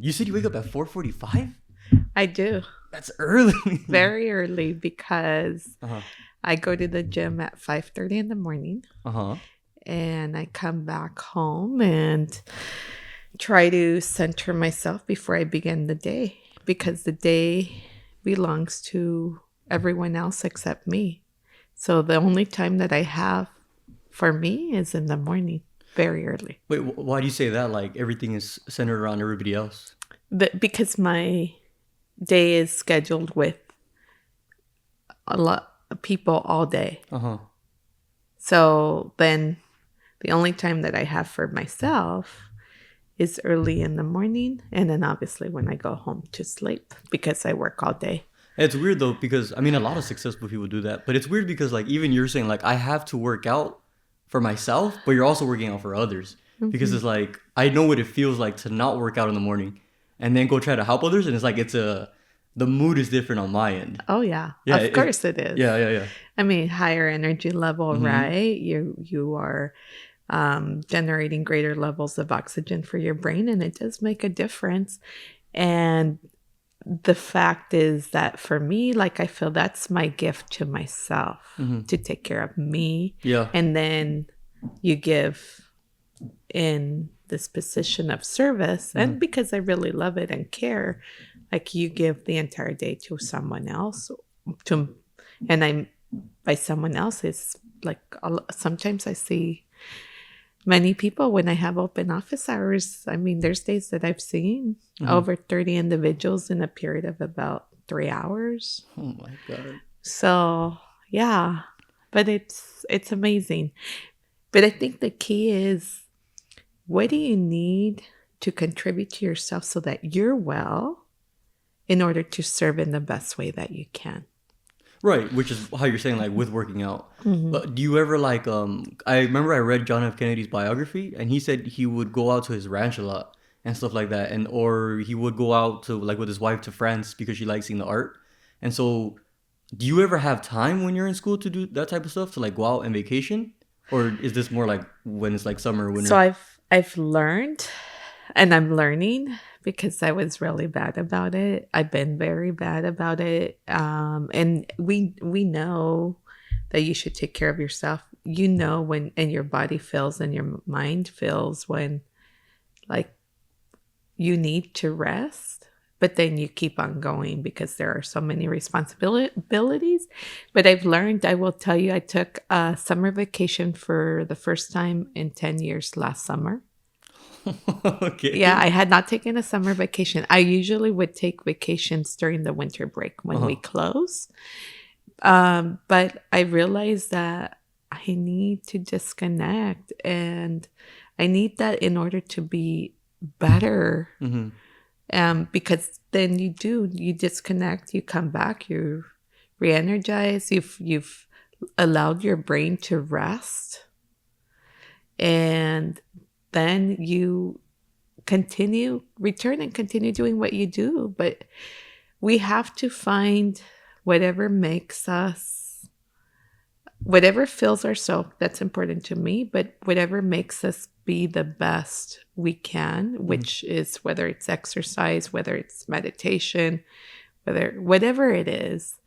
You said you wake up at 4:45? I do. That's early. Very early because Uh-huh. I go to the gym at 5:30 in the morning Uh-huh. and I come back home and try to center myself before I begin the day because the day belongs to everyone else except me. So the only time that I have for me is in the morning, very early. Wait, why do you say that? Like everything is centered around everybody else? Because my day is scheduled with a lot of people all day. Uh-huh. So then the only time that I have for myself is early in the morning and then obviously when I go home to sleep because I work all day. It's weird though because I mean a lot of successful people do that, but it's weird because like even you're saying like I have to work out for myself, but you're also working out for others because it's like I know what it feels like to not work out in the morning and then go try to help others, and it's like the mood is different on my end. Oh yeah, Yeah, of course it is. Yeah. I mean, higher energy level, right? You are generating greater levels of oxygen for your brain, and it does make a difference. And the fact is that for me, like I feel that's my gift to myself to take care of me. Yeah. And then you give in this position of service, and because I really love it and care, like you give the entire day to someone else. And I'm by someone else is like sometimes I see many people when I have open office hours. I mean, there's days that I've seen over 30 individuals in a period of about 3 hours. Oh my God. So yeah, but it's amazing. But I think the key is, what do you need to contribute to yourself so that you're well in order to serve in the best way that you can? Right, which is how you're saying like with working out. But do you ever like I remember I read John F. Kennedy's biography and he said he would go out to his ranch a lot and stuff like that, and or he would go out to like with his wife to France because she likes seeing the art. And so do you ever have time when you're in school to do that type of stuff, to like go out and vacation? Or is this more like when it's like summer or winter? So I've learned, and I'm learning because I was really bad about it. I've been very bad about it. And we know that you should take care of yourself. You know when, and your body feels and your mind feels when like you need to rest, but then you keep on going because there are so many responsibilities. But I've learned, I will tell you, I took a summer vacation for the first time in 10 years last summer. Okay. Yeah, I had not taken a summer vacation. I usually would take vacations during the winter break when we close. But I realized that I need to disconnect, and I need that in order to be better. Because then you disconnect, you come back, you re-energize, you've allowed your brain to rest, and then you return and continue doing what you do. But we have to find whatever fills our soul. That's important to me, but whatever makes us be the best we can, which is whether it's exercise, whether it's meditation, whatever it is,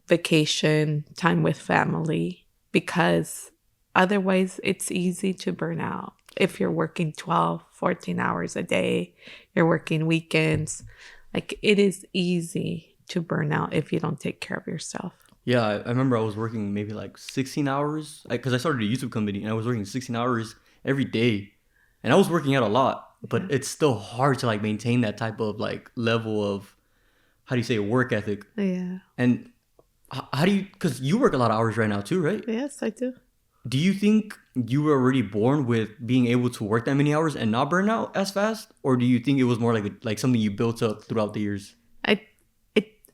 vacation, time with family, because otherwise it's easy to burn out. If you're working 12, 14 hours a day, you're working weekends, like it is easy to burn out if you don't take care of yourself. Yeah, I remember I was working maybe like 16 hours because I started a YouTube company and I was working 16 hours every day, and I was working out a lot, but it's still hard to like maintain that type of like level of, how do you say, work ethic. Yeah. And how do you, because you work a lot of hours right now too, right? Yes, I do. Do you think you were already born with being able to work that many hours and not burn out as fast? Or do you think it was more like something you built up throughout the years?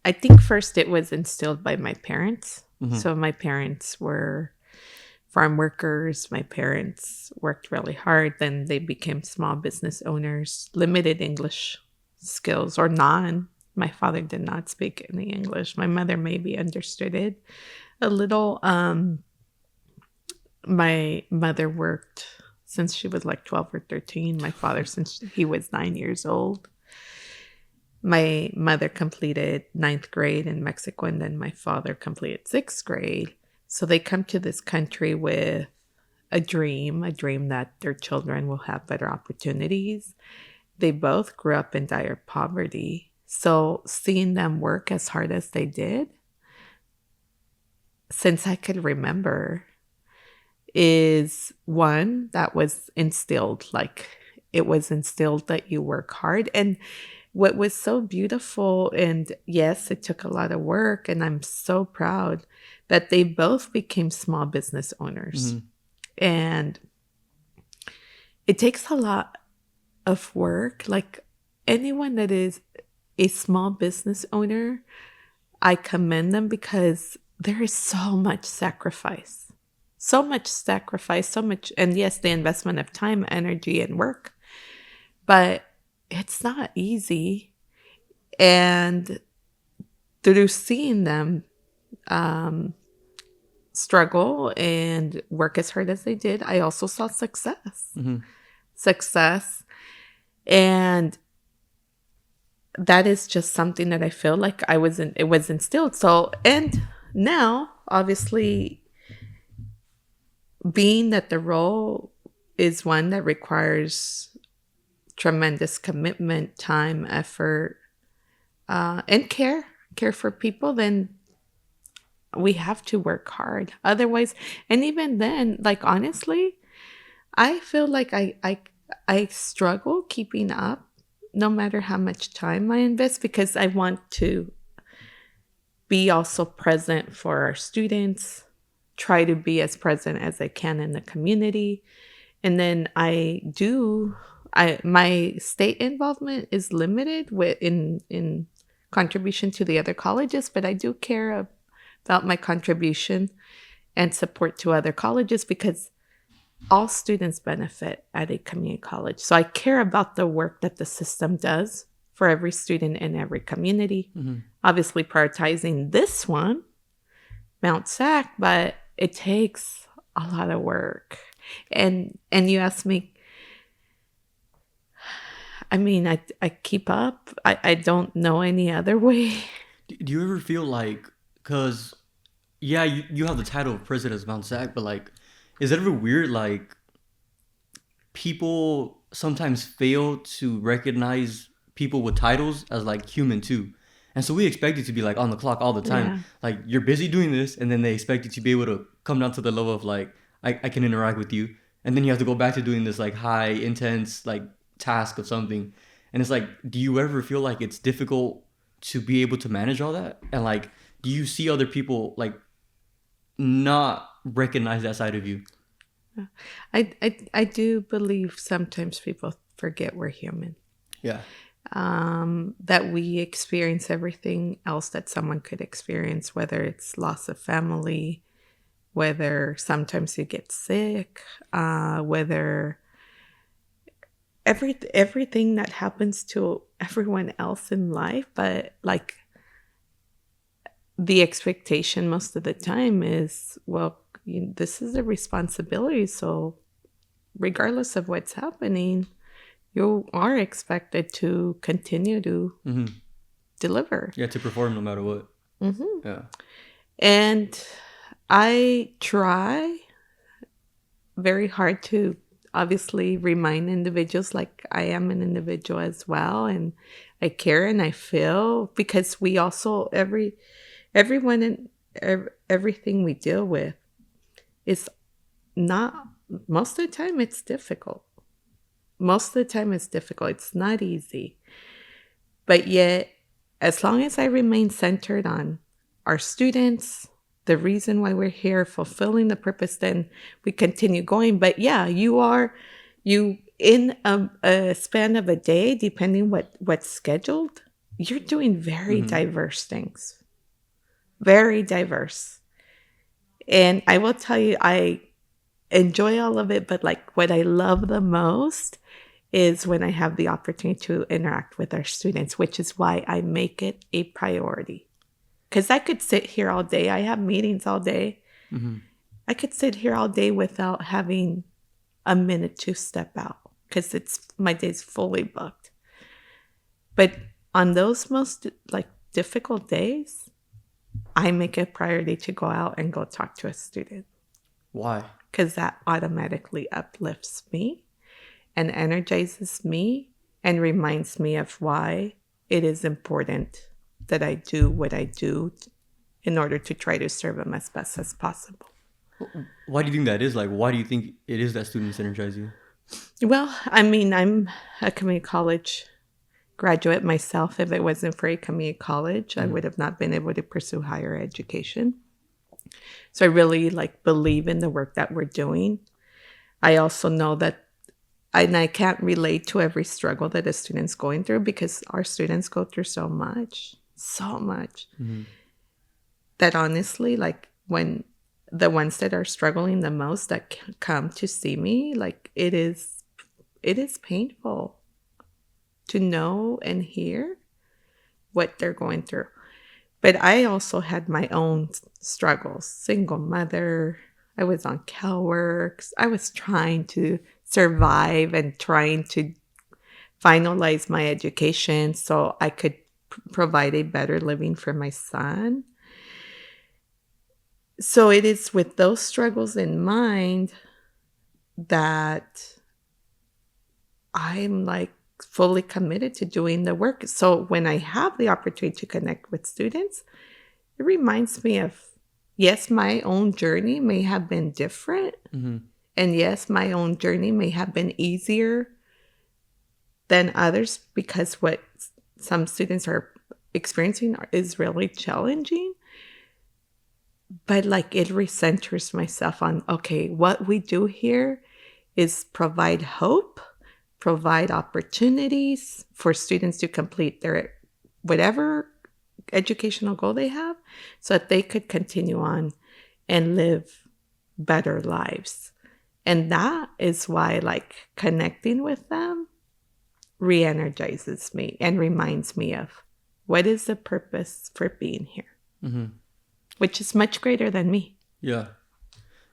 I think first it was instilled by my parents. So my parents were farm workers. My parents worked really hard. Then they became small business owners, limited English skills or none. My father did not speak any English. My mother maybe understood it a little. My mother worked since she was like 12 or 13. My father since he was 9 years old. My mother completed 9th grade in Mexico, and then my father completed 6th grade. So they come to this country with a dream that their children will have better opportunities. They both grew up in dire poverty. So seeing them work as hard as they did, since I could remember, is one that was instilled. Like, it was instilled that you work hard. And what was so beautiful, and yes, it took a lot of work, and I'm so proud that they both became small business owners. Mm-hmm. And it takes a lot of work. Like, anyone that is a small business owner, I commend them, because there is so much sacrifice. So much sacrifice, so much, and yes, the investment of time, energy, and work, but it's not easy. And through seeing them struggle and work as hard as they did, I also saw success. Mm-hmm. Success. And that is just something that I feel like it was instilled. So, and now, obviously, being that the role is one that requires tremendous commitment, time, effort, and care for people, then we have to work hard. Otherwise, and even then, like, honestly, I feel like I struggle keeping up no matter how much time I invest, because I want to be also present for our students, try to be as present as I can in the community. And then my state involvement is limited in contribution to the other colleges, but I do care about my contribution and support to other colleges, because all students benefit at a community college. So I care about the work that the system does for every student in every community. Mm-hmm. Obviously prioritizing this one, MT.SAC, but it takes a lot of work. And you asked me, I mean, I keep up. I don't know any other way. Do you ever feel like, because, yeah, you have the title of president of MT.SAC, but, like, is it ever weird, like, people sometimes fail to recognize people with titles as, like, human too? And so we expect you to be, like, on the clock all the time. Yeah. Like, you're busy doing this, and then they expect you to be able to come down to the level of, like, I can interact with you. And then you have to go back to doing this, like, high, intense, like, task of something. And it's like, do you ever feel like it's difficult to be able to manage all that? And, like, do you see other people, like, not recognize that side of you? I do believe sometimes people forget we're human. Yeah. That we experience everything else that someone could experience, whether it's loss of family, whether sometimes you get sick, whether everything that happens to everyone else in life. But, like, the expectation most of the time is, well, this is a responsibility. So regardless of what's happening, you are expected to continue to Mm-hmm. deliver. Yeah, to perform no matter what. Mm-hmm. Yeah. And I try very hard to obviously remind individuals, like, I am an individual as well, and I care and I feel, because we also, everyone and everything we deal with is not, most of the time it's difficult. Most of the time it's difficult. It's not easy. But yet, as long as I remain centered on our students, the reason why we're here, fulfilling the purpose, then we continue going. But yeah, you in a span of a day, depending what's scheduled, you're doing very diverse things. Very diverse. And I will tell you, I enjoy all of it, but, like, what I love the most is when I have the opportunity to interact with our students, which is why I make it a priority. Because I could sit here all day. I have meetings all day. Mm-hmm. I could sit here all day without having a minute to step out because my day's fully booked. But on those most like difficult days, I make a priority to go out and go talk to a student. Why? Because that automatically uplifts me and energizes me and reminds me of why it is important that I do what I do in order to try to serve them as best as possible. Why do you think that is? Like, why do you think it is that students energize you? Well, I mean, I'm a community college graduate myself. If it wasn't for a community college, I would have not been able to pursue higher education. So I really believe in the work that we're doing. I also know that, and I can't relate to every struggle that a student's going through because our students go through so much, that honestly, when the ones that are struggling the most that come to see me, it is painful to know and hear what they're going through. But I also had my own struggles. Single mother, I was on CalWorks. I was trying to survive and trying to finalize my education so I could provide a better living for my son. So it is with those struggles in mind that I'm fully committed to doing the work. So when I have the opportunity to connect with students, it reminds me of, yes, my own journey may have been different. Mm-hmm. And yes, my own journey may have been easier than others because what some students are experiencing is really challenging. But it recenters myself on, okay, what we do here is provide hope, provide opportunities for students to complete their whatever educational goal they have so that they could continue on and live better lives. And that is why connecting with them re-energizes me and reminds me of what is the purpose for being here, which is much greater than me. Yeah.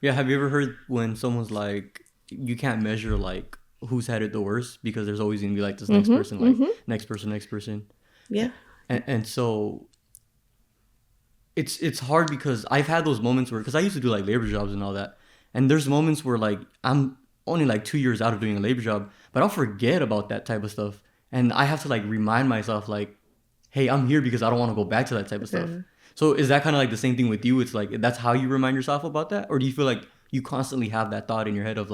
Have you ever heard when someone's you can't measure who's had it the worst because there's always gonna be this next person, next person. Yeah. And so it's hard because I've had those moments where, because I used to do labor jobs and all that, and there's moments where I'm only 2 years out of doing a labor job, but I'll forget about that type of stuff, and I have to remind myself hey, I'm here because I don't want to go back to that type of stuff. So is that kind of the same thing with you? It's that's how you remind yourself about that, or do you feel you constantly have that thought in your head of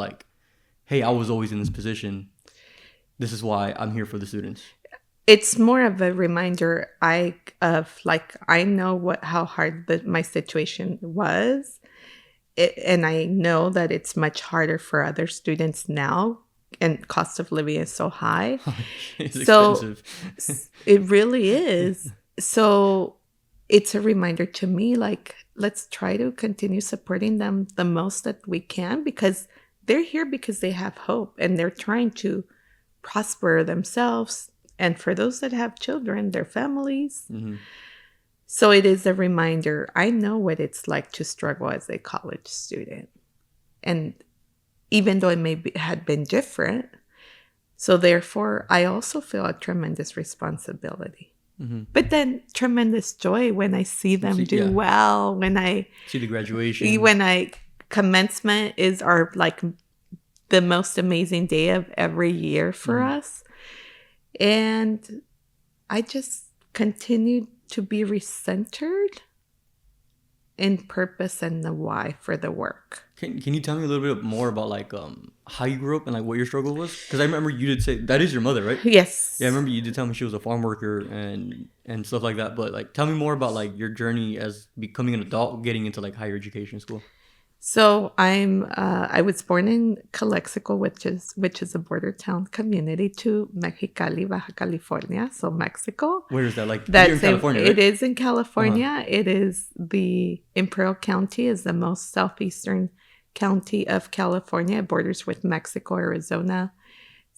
hey, I was always in this position. This is why I'm here for the students. It's more of a reminder I know how hard my situation was. And I know that it's much harder for other students now. And cost of living is so high. It's expensive. It really is. So it's a reminder to me, let's try to continue supporting them the most that we can because they're here because they have hope and they're trying to prosper themselves. And for those that have children, their families. Mm-hmm. So it is a reminder. I know what it's like to struggle as a college student. And even though it had been different, so therefore I also feel a tremendous responsibility. Mm-hmm. But then tremendous joy when I see them do well, when I see the graduation, commencement is the most amazing day of every year for us. And I just continue to be recentered in purpose and the why for the work. Can you tell me a little bit more about how you grew up and what your struggle was? Because I remember you did say that is your mother, right? Yes. Yeah, I remember you did tell me she was a farm worker and stuff like that. But tell me more about your journey as becoming an adult, getting into higher education school. So I was born in Calexico, which is a border town community to Mexicali, Baja California, so Mexico. Where is that? That's in California, right? It is in California. Uh-huh. It is the Imperial County is the most southeastern county of California. It borders with Mexico, Arizona,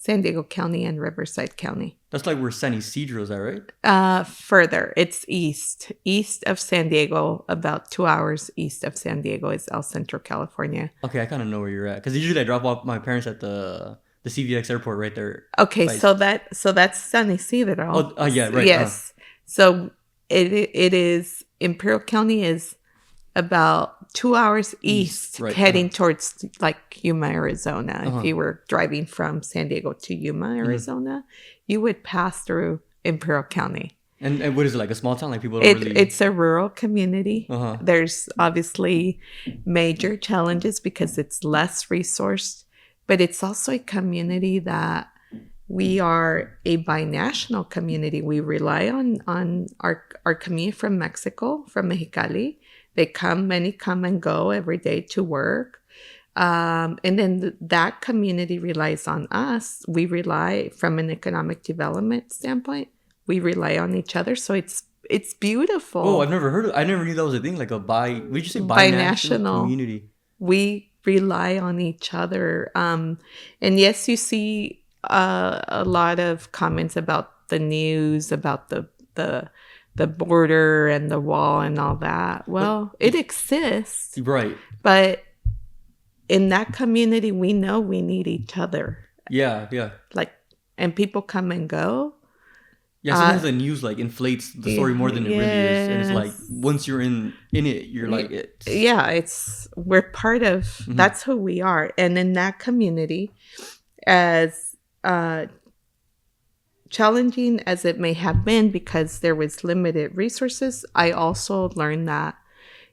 San Diego County and Riverside County. That's like where San Isidro is at, right? Further, it's east of San Diego. About 2 hours east of San Diego is El Centro, California. Okay, I kind of know where you're at because usually I drop off my parents at the CVX airport right there. Okay, so that's San Isidro. Oh, yeah, right. Yes. So it is Imperial County is about 2 hours east, right, heading towards like Yuma, Arizona. If you were driving from San Diego to Yuma, Arizona, you would pass through Imperial County. And what is it, like a small town? Like people don't really... It's a rural community. There's obviously major challenges because it's less resourced, but it's also a community that we are a binational community. We rely on our community from Mexico, from Mexicali. Many come and go every day to work. And then that community relies on us. We rely from an economic development standpoint. We rely on each other. So it's beautiful. Oh, I never knew that was a thing. Like would you say binational community? We rely on each other. And yes, you see a lot of comments about the news, about the border and the wall and all that. Well, it exists. Right. But in that community, we know we need each other. Yeah. And people come and go. Yeah, sometimes the news like inflates the story more than it really is. And it's like, once you're in it, you're like it. Yeah, we're part of, that's who we are. And in that community, as challenging as it may have been because there was limited resources, I also learned that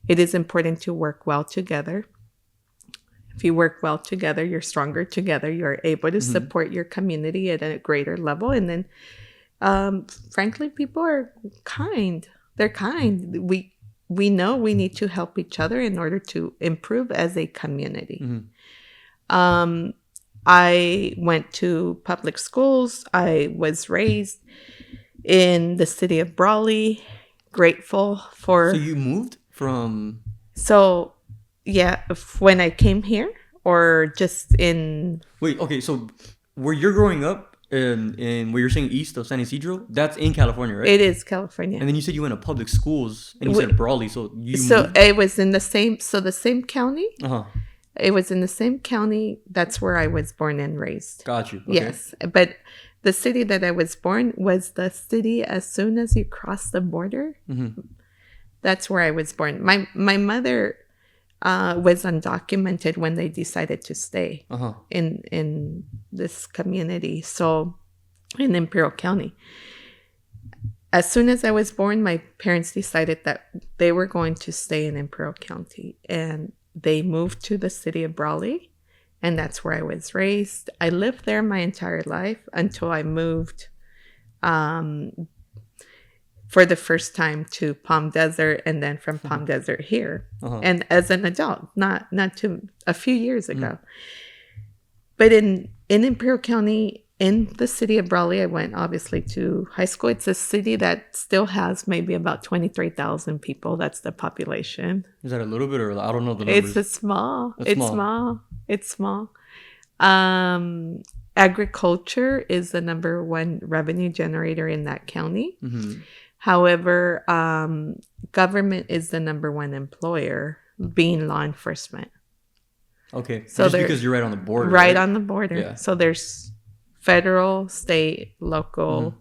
it is important to work well together. If you work well together, you're stronger together. You're able to support your community at a greater level. And then, frankly, people are kind. They're kind. We know we need to help each other in order to improve as a community. I went to public schools. I was raised in the city of Brawley. Grateful for... So you moved from... So, yeah, when I came here or just in... Wait, okay, so where you're growing up in where you're saying east of San Isidro, that's in California, right? It is California. And then you said you went to public schools and you said Brawley, so you moved? It was in the same county. Uh-huh. It was in the same county. That's where I was born and raised. Got you. Okay. Yes. But the city that I was born was the city as soon as you cross the border. That's where I was born. My mother was undocumented when they decided to stay in this community. So in Imperial County. As soon as I was born, my parents decided that they were going to stay in Imperial County. And they moved to the city of Brawley, and that's where I was raised. I lived there my entire life until I moved for the first time to Palm Desert, and then from Palm Desert here. And as an adult, not too a few years ago. But in Imperial County, in the city of Brawley, I went obviously to high school. It's a city that still has maybe about 23,000 people. That's the population. Is that a little bit, or I don't know the numbers? It's small. Agriculture is the number one revenue generator in that county. However, government is the number one employer, being law enforcement. Okay, so just because you're right on the border. Right on the border. Yeah. So there's federal, state, local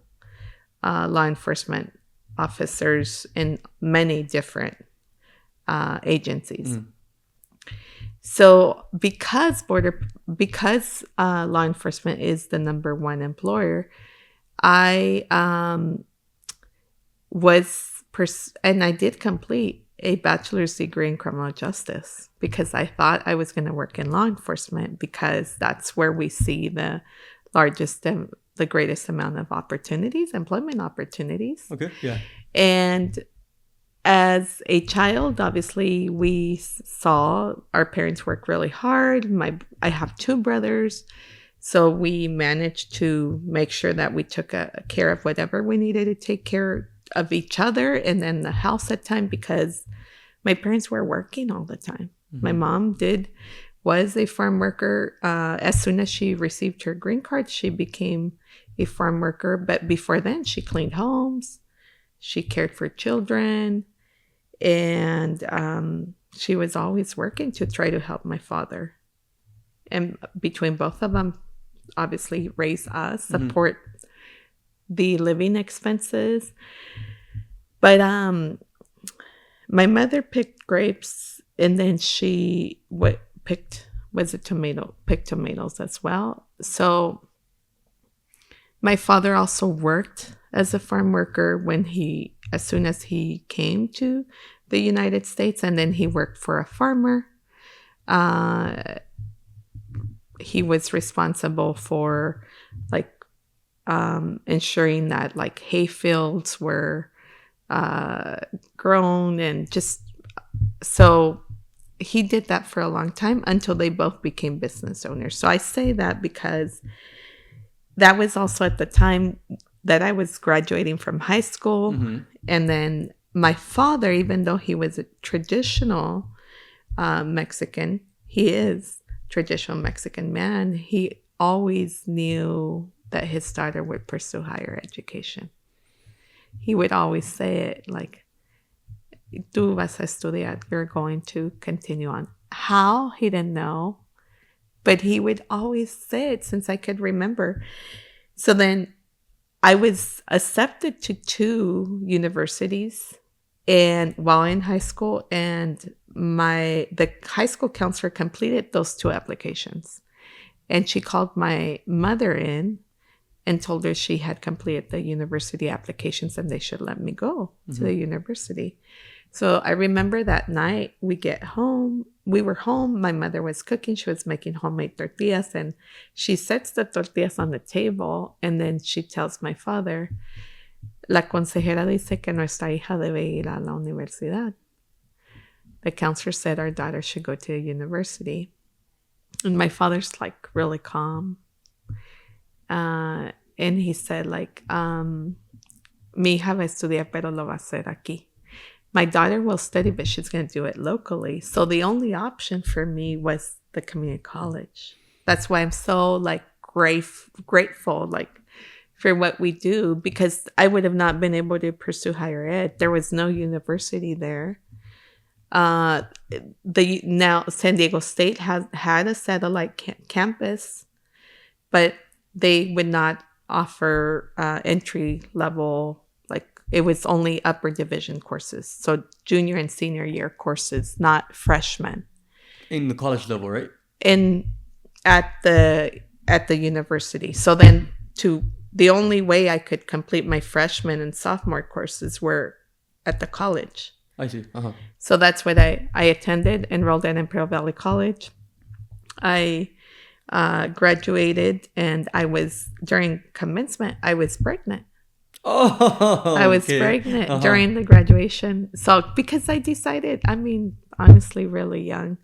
law enforcement officers in many different agencies. So because law enforcement is the number one employer, I and I did complete a bachelor's degree in criminal justice because I thought I was going to work in law enforcement because that's where we see the largest and the greatest amount of employment opportunities. Okay, yeah. And as a child, obviously, we saw our parents work really hard. I have two brothers, so we managed to make sure that we took care of whatever we needed to take care of each other and then the house at time because my parents were working all the time. My mom did was a farm worker. As soon as she received her green card, she became a farm worker. But before then, she cleaned homes, she cared for children, and she was always working to try to help my father. And between both of them, obviously raise us, support the living expenses. But my mother picked grapes, and then she picked tomatoes as well. So my father also worked as a farm worker as soon as he came to the United States, and then he worked for a farmer. He was responsible for ensuring that hay fields were grown, and just so he did that for a long time until they both became business owners. So I say that because that was also at the time that I was graduating from high school. And then my father, even though he was a traditional Mexican, he is traditional Mexican man, he always knew that his daughter would pursue higher education. He would always say it tú vas a estudiar, you're going to continue on. How? He didn't know, but he would always say it since I could remember. So then I was accepted to 2 universities and while in high school, and the high school counselor completed those 2 applications, and she called my mother in and told her she had completed the university applications and they should let me go to the university. So I remember that night we were home, my mother was cooking, she was making homemade tortillas, and she sets the tortillas on the table, and then she tells my father, la consejera dice que nuestra hija debe ir a la universidad. The counselor said our daughter should go to a university. And my father's really calm. And he said mi hija va a estudiar, pero lo va a hacer aquí. My daughter will study, but she's going to do it locally. So the only option for me was the community college. That's why I'm so grateful for what we do, because I would have not been able to pursue higher ed. There was no university there. Now San Diego State had a satellite campus, but they would not offer entry level. It was only upper division courses, so junior and senior year courses, not freshmen. In the college level, right? At the university. So then the only way I could complete my freshman and sophomore courses were at the college. I see. So that's what I attended, enrolled at Imperial Valley College. I graduated, and during commencement, I was pregnant. I was pregnant during the graduation. So because I decided, honestly, really young,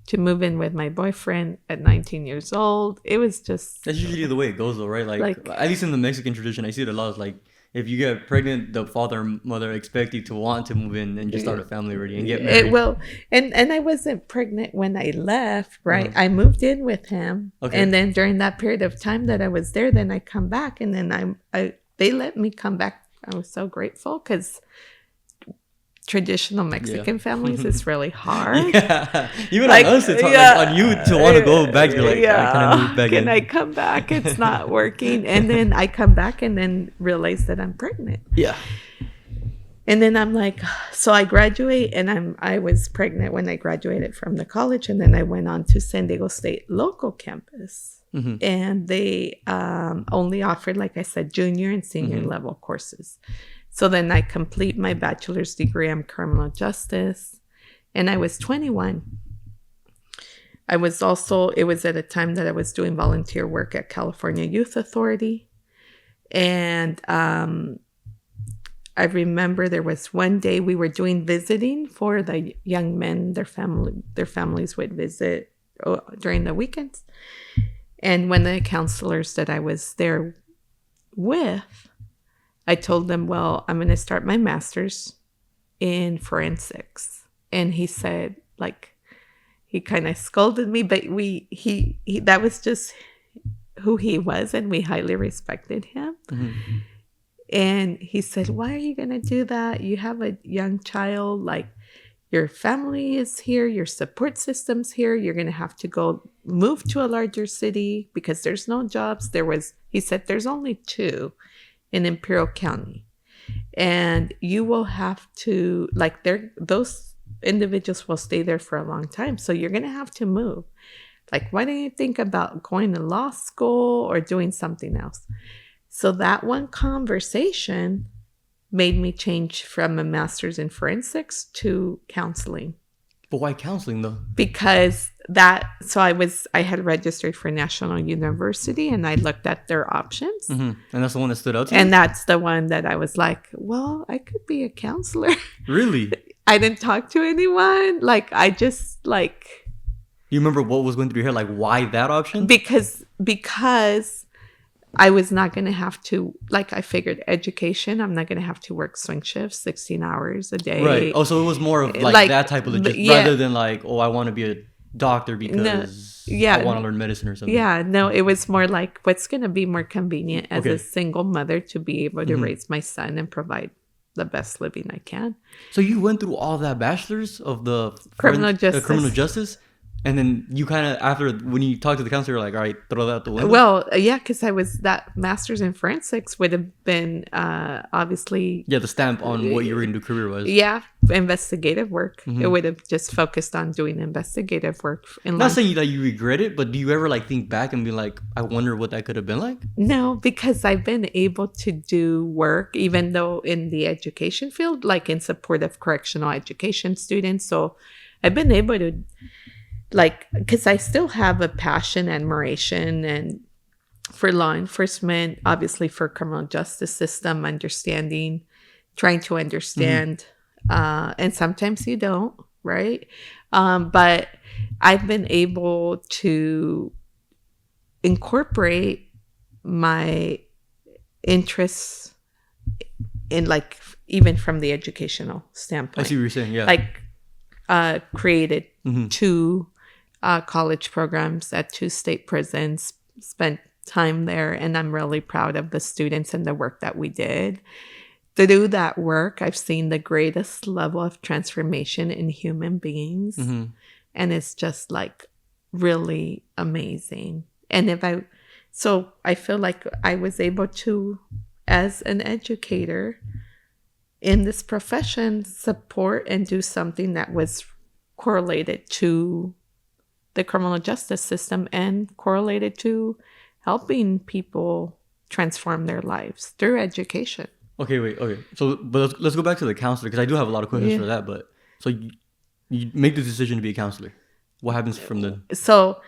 to move in with my boyfriend at 19 years old. It was just... That's usually the way it goes though, right? At least in the Mexican tradition, I see it a lot. If you get pregnant, the father and mother expect you to want to move in and just start a family already and get married. And I wasn't pregnant when I left, right? I moved in with him. Okay. And then during that period of time that I was there, then I come back, and then they let me come back. I was so grateful, because traditional Mexican families is really hard. Yeah. Even on us, it's hard. On you to want to go back, you're like, can I move back in? Can I come back? It's not working. And then I come back and then realize that I'm pregnant. Yeah. And then I'm like, so I graduate, and I was pregnant when I graduated from the college, and then I went on to San Diego State local campus. Mm-hmm. And they only offered, like I said, junior and senior level courses. So then I complete my bachelor's degree in criminal justice, and I was 21. It was at a time that I was doing volunteer work at California Youth Authority. And I remember there was one day we were doing visiting for the young men. Their families would visit during the weekends. And one of the counselors that I was there with, I told them, well, I'm going to start my master's in forensics. And he said, he kind of scolded me, but he that was just who he was, and we highly respected him. Mm-hmm. And he said, "Why are you going to do that? You have a young child, like your family is here, your support system's here. You're going to have to go move to a larger city because there's no jobs." He said, there's only 2 in Imperial County. And you will have to, like, those individuals will stay there for a long time. So you're going to have to move. Like, why don't you think about going to law school or doing something else? So that one conversation made me change from a master's in forensics to counseling. But why counseling though? Because I had registered for National University and I looked at their options. Mm-hmm. And that's the one that stood out to you? And that's the one that I was like, well, I could be a counselor. Really? I didn't talk to anyone. Like, I just like... You remember what was going through your head? Like, why that option? Because I was not going to have to, like, I figured education, I'm not going to have to work swing shifts, 16 hours a day. Right. Oh, so it was more of like that type of logistics rather than like, oh, I want to be a doctor because I want to learn medicine or something. Yeah, no, it was more like what's going to be more convenient as a single mother to be able to raise my son and provide the best living I can. So you went through all that bachelor's of the criminal justice. And then you kind of, after, when you talked to the counselor, you're like, all right, throw that out the window? Well, yeah, because that master's in forensics would have been obviously... Yeah, the stamp on what you were going to do career-wise. Yeah, investigative work. Mm-hmm. It would have just focused on doing investigative work. Not saying that you regret it, but do you ever like think back and be like, I wonder what that could have been like? No, because I've been able to do work, even though in the education field, like in support of correctional education students. So I've been able to... like, because I still have a passion, admiration, and for law enforcement, obviously for criminal justice system, trying to understand, and sometimes you don't, right? But I've been able to incorporate my interests in, like, even from the educational standpoint. I see what you're saying, yeah. Like, created 2 college programs at 2 state prisons, spent time there, and I'm really proud of the students and the work that we did. Through that work, I've seen the greatest level of transformation in human beings, and it's just like really amazing. And so I feel like I was able to, as an educator in this profession, support and do something that was correlated to the criminal justice system and correlated to helping people transform their lives through education. Okay. So, but let's go back to the counselor, because I do have a lot of questions for that. But so you make the decision to be a counselor. What happens from the... So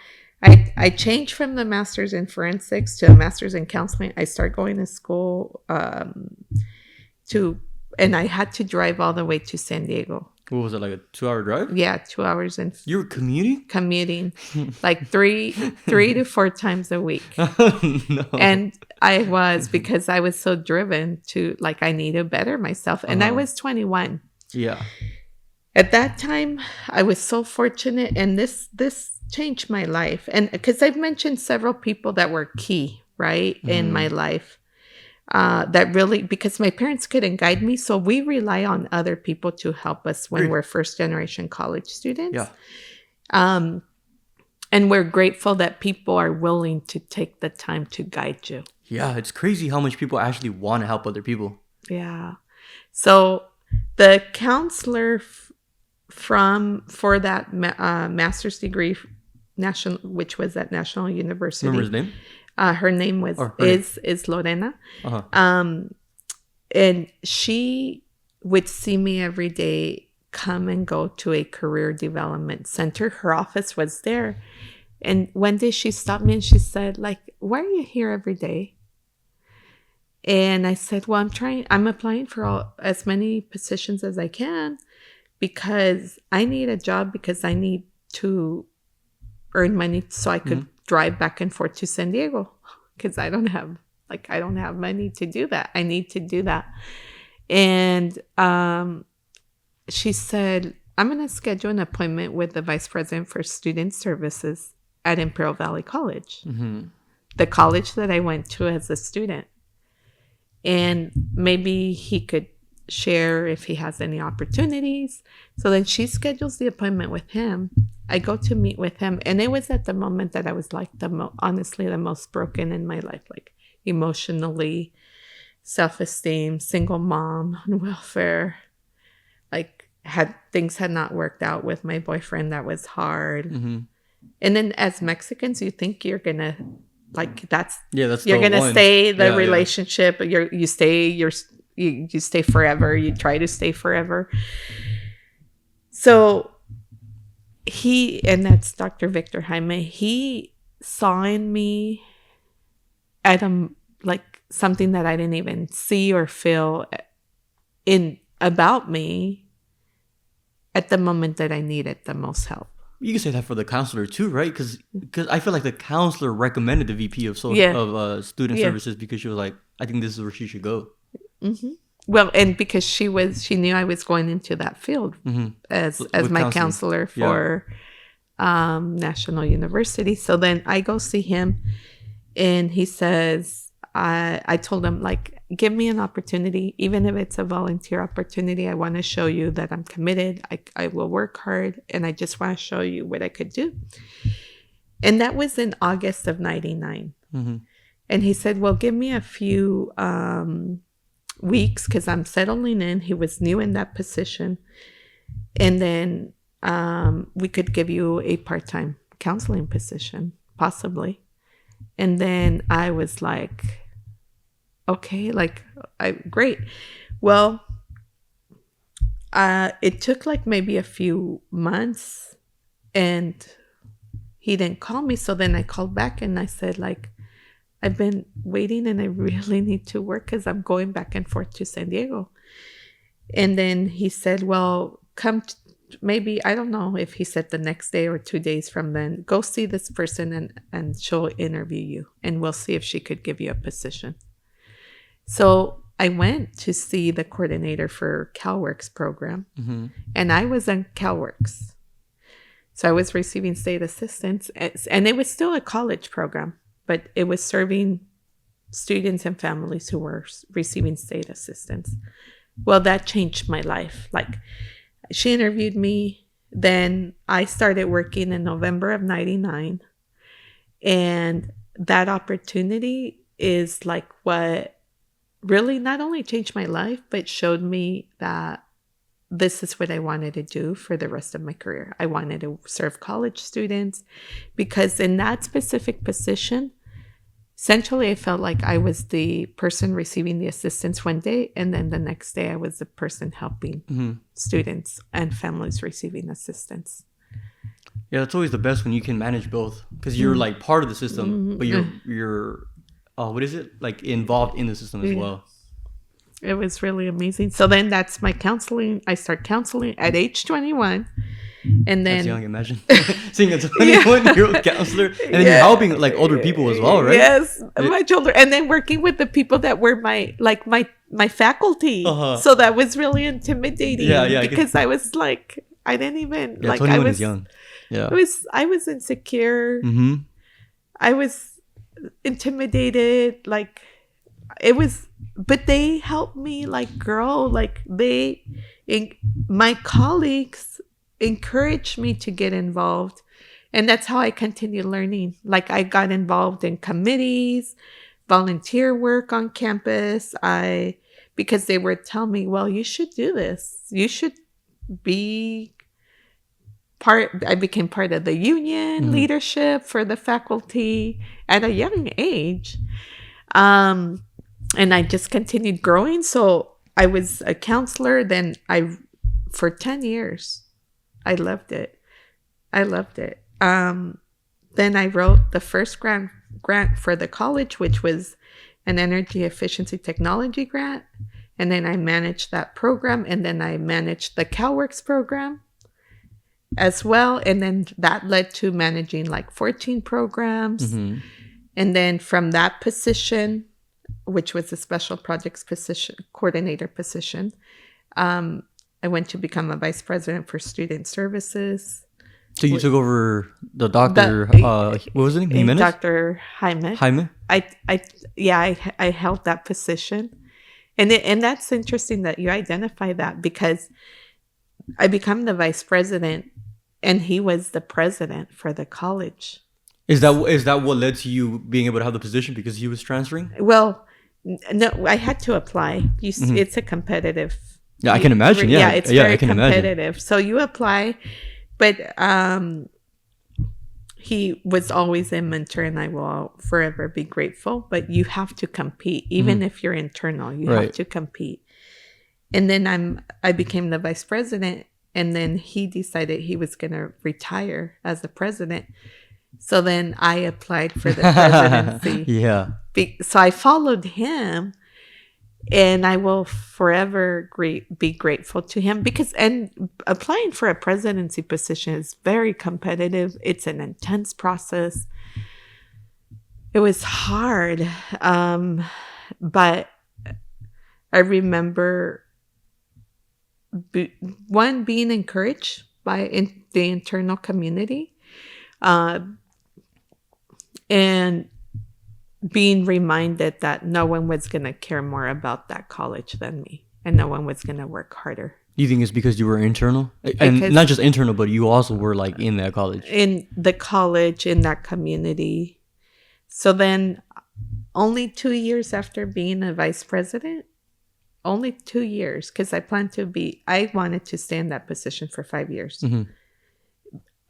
I changed from the master's in forensics to a master's in counseling. I started going to school and I had to drive all the way to San Diego. What was it, like a 2-hour drive? Yeah, 2 hours. And you were commuting? Commuting, like three to 4 times a week. No. And I was, because I was so driven to, like, I need to better myself. And I was 21. Yeah. At that time, I was so fortunate, and this changed my life. And because I've mentioned several people that were key, right, in my life. That really, because my parents couldn't guide me, so we rely on other people to help us when we're first generation college students. Yeah. And we're grateful that people are willing to take the time to guide you. Yeah, it's crazy how much people actually want to help other people. Yeah. So the counselor for that master's degree, which was at National University. Remember his name? Her name is Lorena. And she would see me every day, come and go to a career development center. Her office was there. And one day she stopped me and she said, like, why are you here every day? And I said, well, I'm applying for as many positions as I can because I need a job, because I need to earn money so I could drive back and forth to San Diego, because I don't have money to do that. I need to do that. And she said, I'm going to schedule an appointment with the vice president for student services at Imperial Valley College, the college that I went to as a student. And maybe he could share if he has any opportunities. So then she schedules the appointment with him. I go to meet with him. And it was at the moment that I was like honestly, the most broken in my life, like emotionally, self-esteem, single mom on welfare, like things had not worked out with my boyfriend. That was hard. And then as Mexicans, you think you're going to you're going to stay the relationship. Yeah. You stay forever. You try to stay forever. So and that's Dr. Victor Jaime, he saw in me something that I didn't even see or feel about me at the moment that I needed the most help. You can say that for the counselor too, right? Because I feel like the counselor recommended the VP of student services because she was like, I think this is where she should go. Well, and because she knew I was going into that field as my counselor for National University. So then I go see him, and he says, I told him, like, give me an opportunity, even if it's a volunteer opportunity. I want to show you that I'm committed. I will work hard, and I just want to show you what I could do. And that was in August of 99. And he said, well, give me a few weeks because I'm settling in. He was new in that position. And then we could give you a part-time counseling position, possibly. And then I was like, okay, great. Well, it took like maybe a few months and he didn't call me. So then I called back and I said, like, I've been waiting and I really need to work because I'm going back and forth to San Diego. And then he said, well, maybe, I don't know if he said the next day or 2 days from then, go see this person and she'll interview you and we'll see if she could give you a position. So I went to see the coordinator for CalWorks program and I was on CalWorks. So I was receiving state assistance and it was still a college program, but it was serving students and families who were receiving state assistance. Well, that changed my life. Like, she interviewed me. Then I started working in November of 99. And that opportunity is like what really not only changed my life, but showed me that this is what I wanted to do for the rest of my career. I wanted to serve college students because in that specific position, essentially, I felt like I was the person receiving the assistance one day, and then the next day I was the person helping students and families receiving assistance. Yeah, it's always the best when you can manage both because you're like part of the system, but you're what is it? Like involved in the system as well. It was really amazing. So then that's my counseling. I start counseling at age 21. And then that's young, imagine seeing a 21-year-old counselor and then you're helping like older people as well, right? Yes, my children, and then working with the people that were my faculty. So that was really intimidating. Because I was like, I didn't even like 21 is young. I was insecure. I was intimidated. Like it was, but they helped me like grow. Like my colleagues encouraged me to get involved, and that's how I continued learning. Like I got involved in committees, volunteer work on campus. Because they would tell me, well, you should do this. You should be I became part of the union leadership for the faculty at a young age. And I just continued growing. So I was a counselor. Then for 10 years, I loved it. Then I wrote the first grant for the college, which was an energy efficiency technology grant. And then I managed that program. And then I managed the CalWorks program as well. And then that led to managing like 14 programs. And then from that position, which was a special projects position, coordinator position, I went to become a vice president for student services. So you took over the doctor. What was his name? Jimenez? Dr. Jaime. Jaime. I held that position, and that's interesting that you identify that, because I become the vice president, and he was the president for the college. Is that what led to you being able to have the position, because he was transferring? Well, no, I had to apply. It's a competitive. Yeah, I can imagine. Yeah, it's very competitive. Imagine. So you apply, but he was always a mentor, and I will forever be grateful. But you have to compete, even if you're internal. You have to compete. And then I became the vice president, and then he decided he was going to retire as the president. So then I applied for the presidency. Yeah. So I followed him, and I will forever be grateful to him, and applying for a presidency position is very competitive. It's an intense process. It was hard. But I remember being encouraged by the internal community, and being reminded that no one was going to care more about that college than me, and no one was going to work harder. Do you think it's because you were internal? And not just internal, but you also were like in that college. In the college, in that community. So then only 2 years after being a vice president, only 2 years, because I wanted to stay in that position for 5 years. Mm-hmm.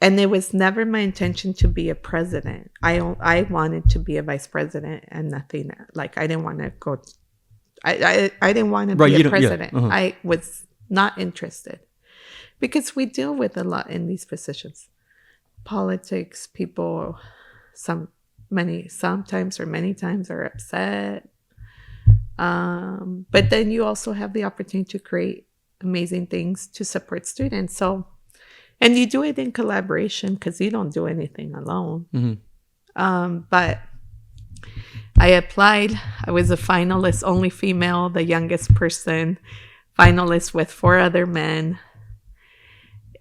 And it was never my intention to be a president. I wanted to be a vice president and nothing. Like, I didn't want to go. I didn't want to be a president. Yeah. Uh-huh. I was not interested, because we deal with a lot in these positions. Politics, people, sometimes or many times are upset. But then you also have the opportunity to create amazing things to support students. And you do it in collaboration, because you don't do anything alone. Mm-hmm. But I applied. I was a finalist, only female, the youngest person, finalist with 4 other men.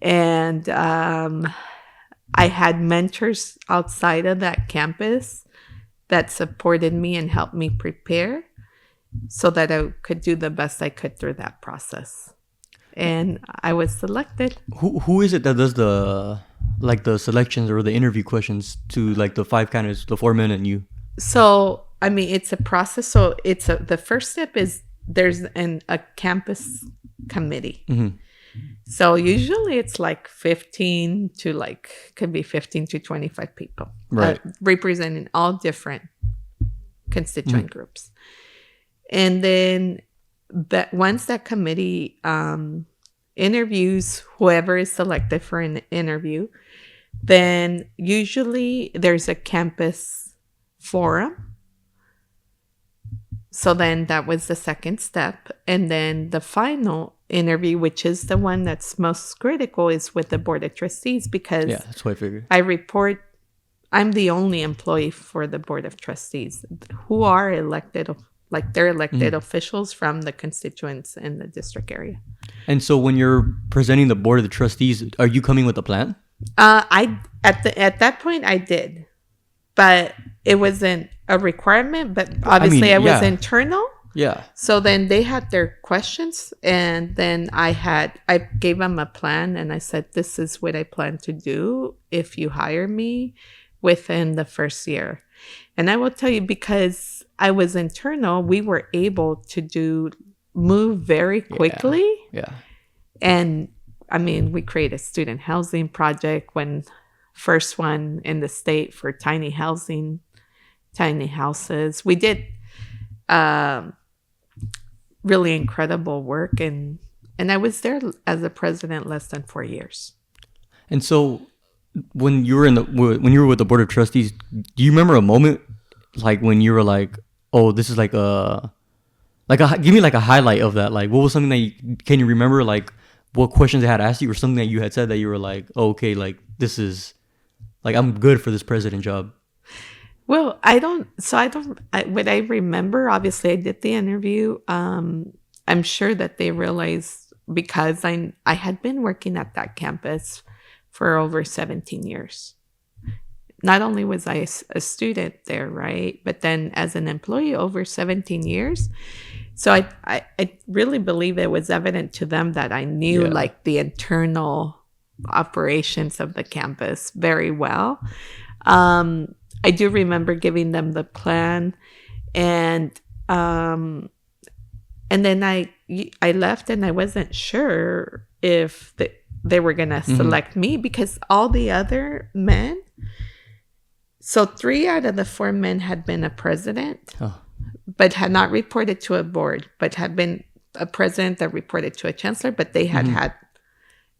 And I had mentors outside of that campus that supported me and helped me prepare so that I could do the best I could through that process. And I was selected. Who is it that does the selections or the interview questions to like the 5 candidates, the 4 men and you? So, I mean, it's a process. So the first step is there's a campus committee. Mm-hmm. So usually it's like 15 to 25 people, right, representing all different constituent groups. And then once that committee interviews whoever is selected for an interview, then usually there's a campus forum. So then that was the second step. And then the final interview, which is the one that's most critical, is with the board of trustees, because that's what I figured. I'm the only employee for the board of trustees who are elected, like they're elected officials from the constituents in the district area. And so when you're presenting the board of the trustees, are you coming with a plan? At that point I did, but it wasn't a requirement. But obviously I was internal. Yeah. So then they had their questions, and then I gave them a plan, and I said, this is what I plan to do if you hire me within the first year. And I will tell you, because I was internal, we were able to move very quickly. Yeah. And I mean, we created a student housing project, first one in the state for tiny houses. We did really incredible work, and I was there as a president less than 4 years. And so when you were with the board of trustees, do you remember a moment like when you were like, oh, this is give me like a highlight of that? Like, what was something can you remember, like what questions they had asked you, or something that you had said that you were like, oh, okay, like this is like, I'm good for this president job? Well, what I remember, obviously I did the interview. I'm sure that they realized because I had been working at that campus for over 17 years. Not only was I a student there, right? But then as an employee over 17 years. So I really believe it was evident to them that I knew like the internal operations of the campus very well. I do remember giving them the plan, and then I left, and I wasn't sure if they were going to select me, because all the other men, so 3 out of the 4 men had been a president, but had not reported to a board, but had been a president that reported to a chancellor, but they had had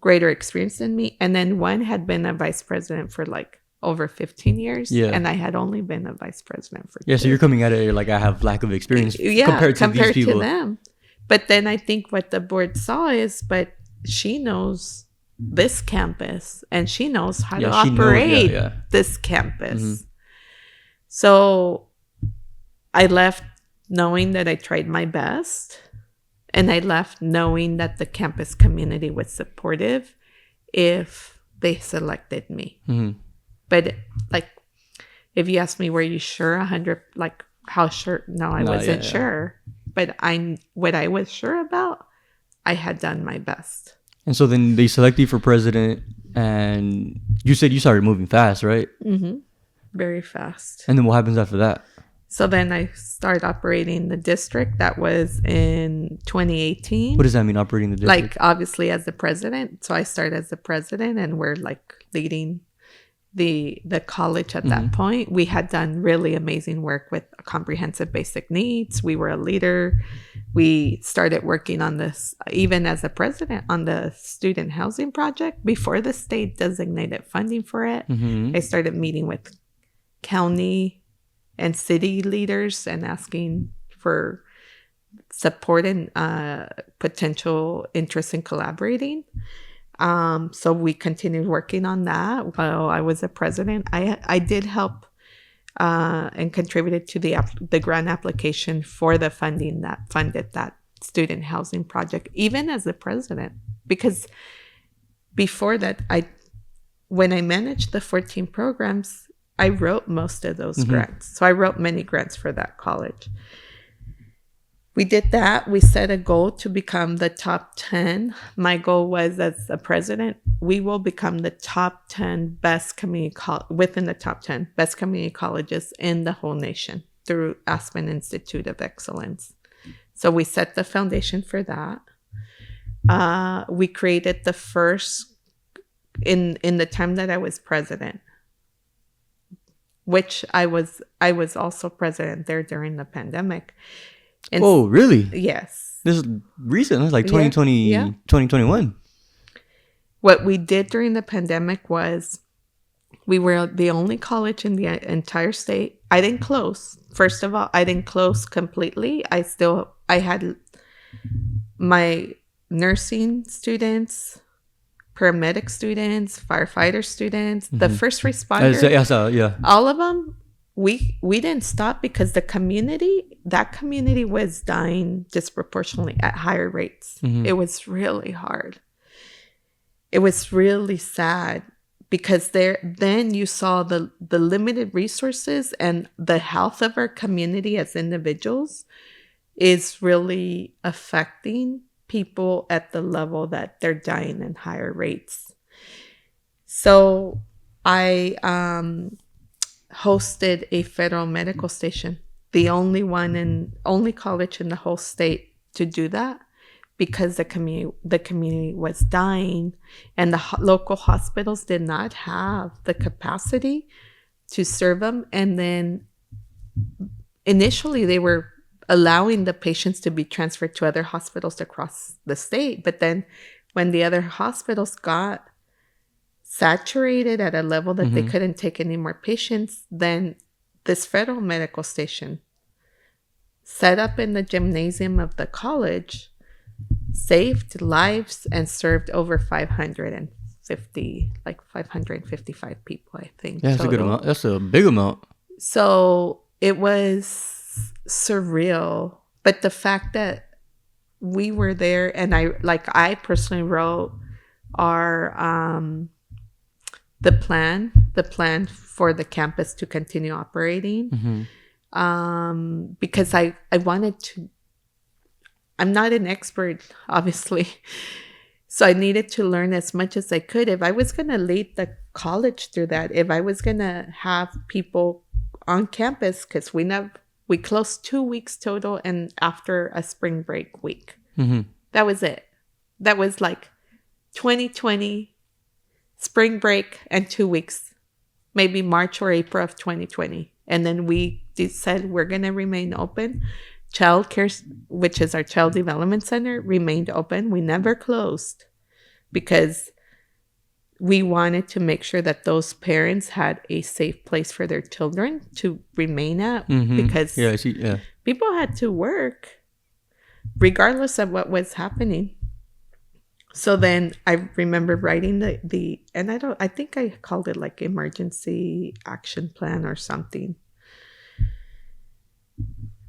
greater experience than me. And then 1 had been a vice president for like over 15 years. Yeah. And I had only been a vice president for 2. So you're coming at it like, I have lack of experience compared to these people. To them. But then I think what the board saw is, but she knows this campus, and she knows how to operate this campus. So I left knowing that I tried my best, and I left knowing that the campus community was supportive if they selected me. But like, if you ask me, were you sure 100, like how sure? No, I wasn't sure. But what I was sure about, I had done my best. And so then they select you for president, and you said you started moving fast, right? Very fast. And then what happens after that? So then I started operating the district. That was in 2018. What does that mean, operating the district? Like, obviously, as the president. So I started as the president, and we're like leading the college at that point. We had done really amazing work with comprehensive basic needs. We were a leader. We started working on this, even as a president, on the student housing project before the state designated funding for it. I started meeting with county and city leaders and asking for support and potential interest in collaborating. So we continued working on that while I was a president. I did help and contributed to the grant application for the funding that funded that student housing project, even as a president, because before that, when I managed the 14 programs, I wrote most of those grants. So I wrote many grants for that college. We did that. We set a goal to become the top 10. My goal was, as a president, we will become the top 10 best community within the top 10 best community colleges in the whole nation through Aspen Institute of Excellence. So we set the foundation for that. We created the first, in the time that I was president, which I was also president there during the pandemic. And really? Yes. This is recent. It's like 2020, 2021. What we did during the pandemic was we were the only college in the entire state. I didn't close. First of all, I didn't close completely. I had my nursing students, paramedic students, firefighter students, the first responders, all of them. We didn't stop because that community was dying disproportionately at higher rates. It was really hard. It was really sad because then you saw the limited resources, and the health of our community as individuals is really affecting people at the level that they're dying in higher rates. So I hosted a federal medical station, the only college in the whole state to do that, because the community was dying, and the local hospitals did not have the capacity to serve them. And then initially they were allowing the patients to be transferred to other hospitals across the state, but then when the other hospitals got saturated at a level that they couldn't take any more patients, then this federal medical station set up in the gymnasium of the college saved lives and served over 555 people, I think. Yeah, that's a good amount. That's a big amount. So it was surreal. But the fact that we were there, and I personally wrote our the plan for the campus to continue operating. Because I wanted to. I'm not an expert, obviously, so I needed to learn as much as I could. If I was going to lead the college through that, if I was going to have people on campus, because we closed 2 weeks total, and after a spring break week, that was it. That was like 2020 spring break and 2 weeks, maybe March or April of 2020, and then we said we're going to remain open. Child care, which is our child development center, remained open. We never closed because we wanted to make sure that those parents had a safe place for their children to remain at, because people had to work regardless of what was happening. So then I remember writing and I think I called it like emergency action plan or something.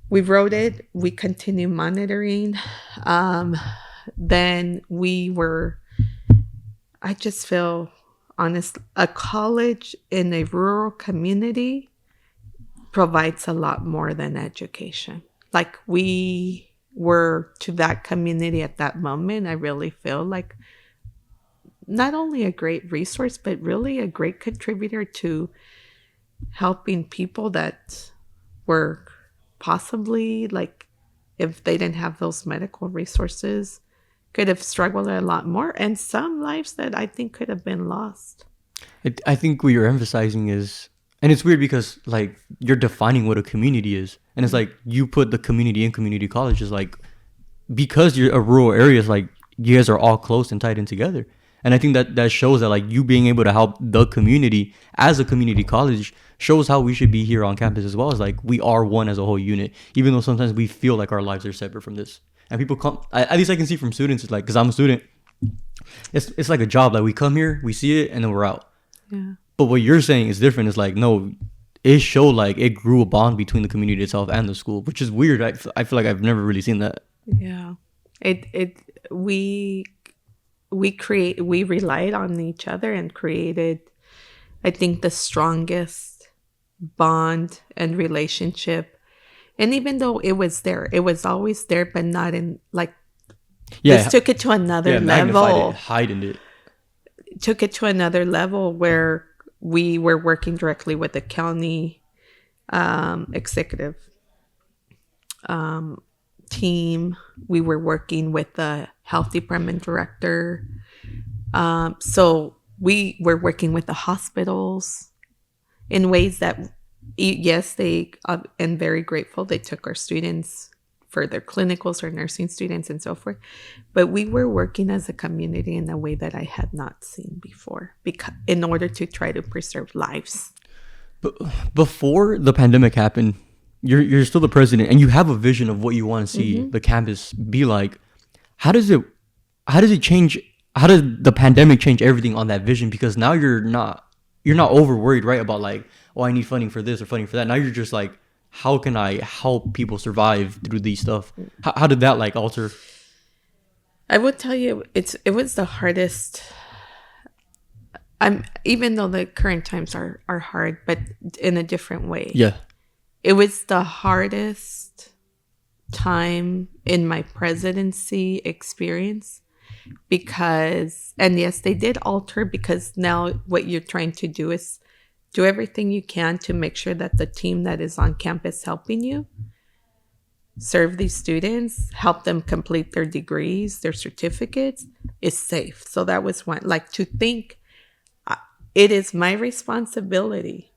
We wrote it. We continue monitoring. Then I just feel honest, a college in a rural community provides a lot more than education. Like we were to that community at that moment, I really feel like not only a great resource, but really a great contributor to helping people that were possibly, like, if they didn't have those medical resources, could have struggled a lot more, and some lives that I think could have been lost. I think what you're emphasizing is, and it's weird because like you're defining what a community is, and it's like you put the community in community colleges, like because you're a rural area, it's like you guys are all close and tied in together. And I think that shows that like you being able to help the community as a community college shows how we should be here on campus as well, as like we are one as a whole unit, even though sometimes we feel like our lives are separate from this. And people come, at least I can see from students, it's like, because I'm a student, it's like a job. Like we come here, we see it, and then we're out. Yeah. But what you're saying is different. It's like, no, it showed like it grew a bond between the community itself and the school, which is weird. I feel like I've never really seen that. Yeah. We relied on each other and created, I think, the strongest bond and relationship. And even though it was there, it was always there, but not in like, this took it to another level. Heightened it. Took it to another level where we were working directly with the county executive team. We were working with the health department director. So we were working with the hospitals in ways that, yes, they, and very grateful, they took our students for their clinicals or nursing students and so forth. But we were working as a community in a way that I had not seen before, because in order to try to preserve lives. But before the pandemic happened, you're still the president, and you have a vision of what you want to see the campus be like. How does it change? How did the pandemic change everything on that vision? Because now you're not over worried, right, about like, oh, I need funding for this or funding for that. Now you're just like, how can I help people survive through these stuff? How did that like alter? I would tell you, it was the hardest. Even though the current times are hard, but in a different way. Yeah. It was the hardest time in my presidency experience because, and yes, they did alter, because now what you're trying to do is do everything you can to make sure that the team that is on campus helping you serve these students, help them complete their degrees, their certificates, is safe. So that was one, like, to think it is my responsibility,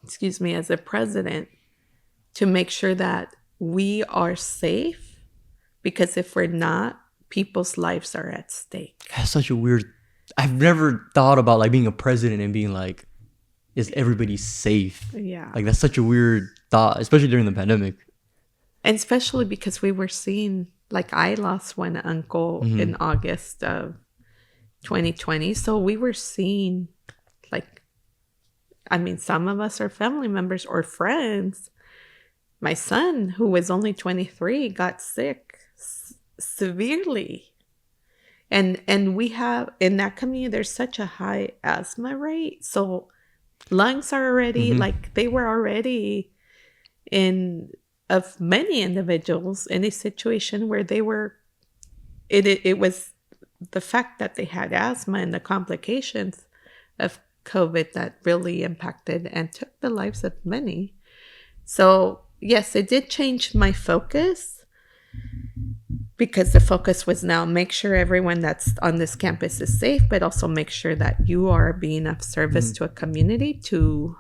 as a president, to make sure that we are safe, because if we're not, people's lives are at stake. That's such a weird, I've never thought about like being a president and being like, is everybody safe? Yeah. Like that's such a weird thought, especially during the pandemic. And especially because we were seeing, like, I lost one uncle in August of 2020. So we were seeing, like, I mean, some of us are family members or friends. My son, who was only 23, got sick severely. And we have in that community, there's such a high asthma rate. So lungs are already like they were already in of many individuals in a situation where they were it was the fact that they had asthma and the complications of COVID that really impacted and took the lives of many. So yes, it did change my focus, because the focus was now make sure everyone that's on this campus is safe, but also make sure that you are being of service to a community to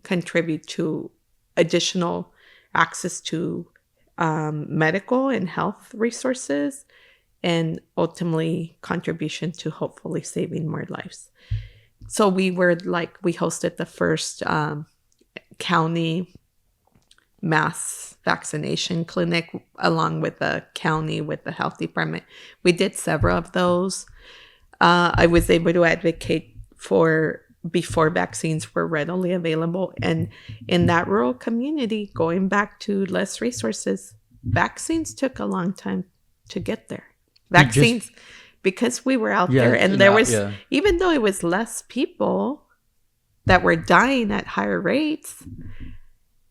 contribute to additional access to medical and health resources, and ultimately contribution to hopefully saving more lives. So we hosted the first county mass vaccination clinic along with the county, with the health department. We did several of those. I was able to advocate for before vaccines were readily available. And in that rural community, going back to less resources, vaccines took a long time to get there. Vaccines, because we were out there and there was, even though it was less people that were dying at higher rates,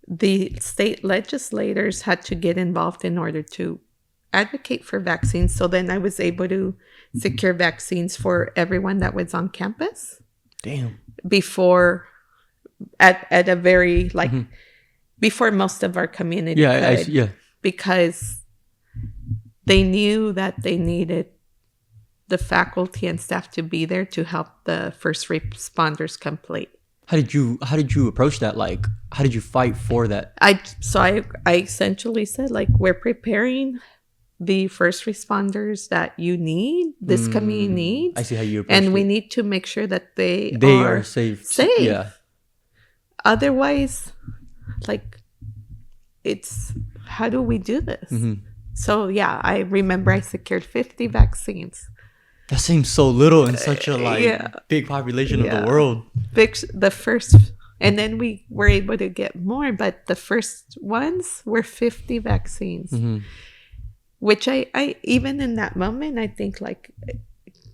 the state legislators had to get involved in order to advocate for vaccines. So then I was able to secure vaccines for everyone that was on campus. Damn. Before, at a very, before most of our community could, because they knew that they needed the faculty and staff to be there to help the first responders complete. How did you approach that? Like, how did you fight for that? I essentially said, we're preparing the first responders that you need, this community needs. I see how you approach and it. we need to make sure that they are safe. Yeah. Otherwise, it's how do we do this? So yeah, I remember I secured 50 vaccines. That seems so little in such a big population of the world. The first, and then we were able to get more, but the first ones were 50 vaccines, which I even in that moment, I think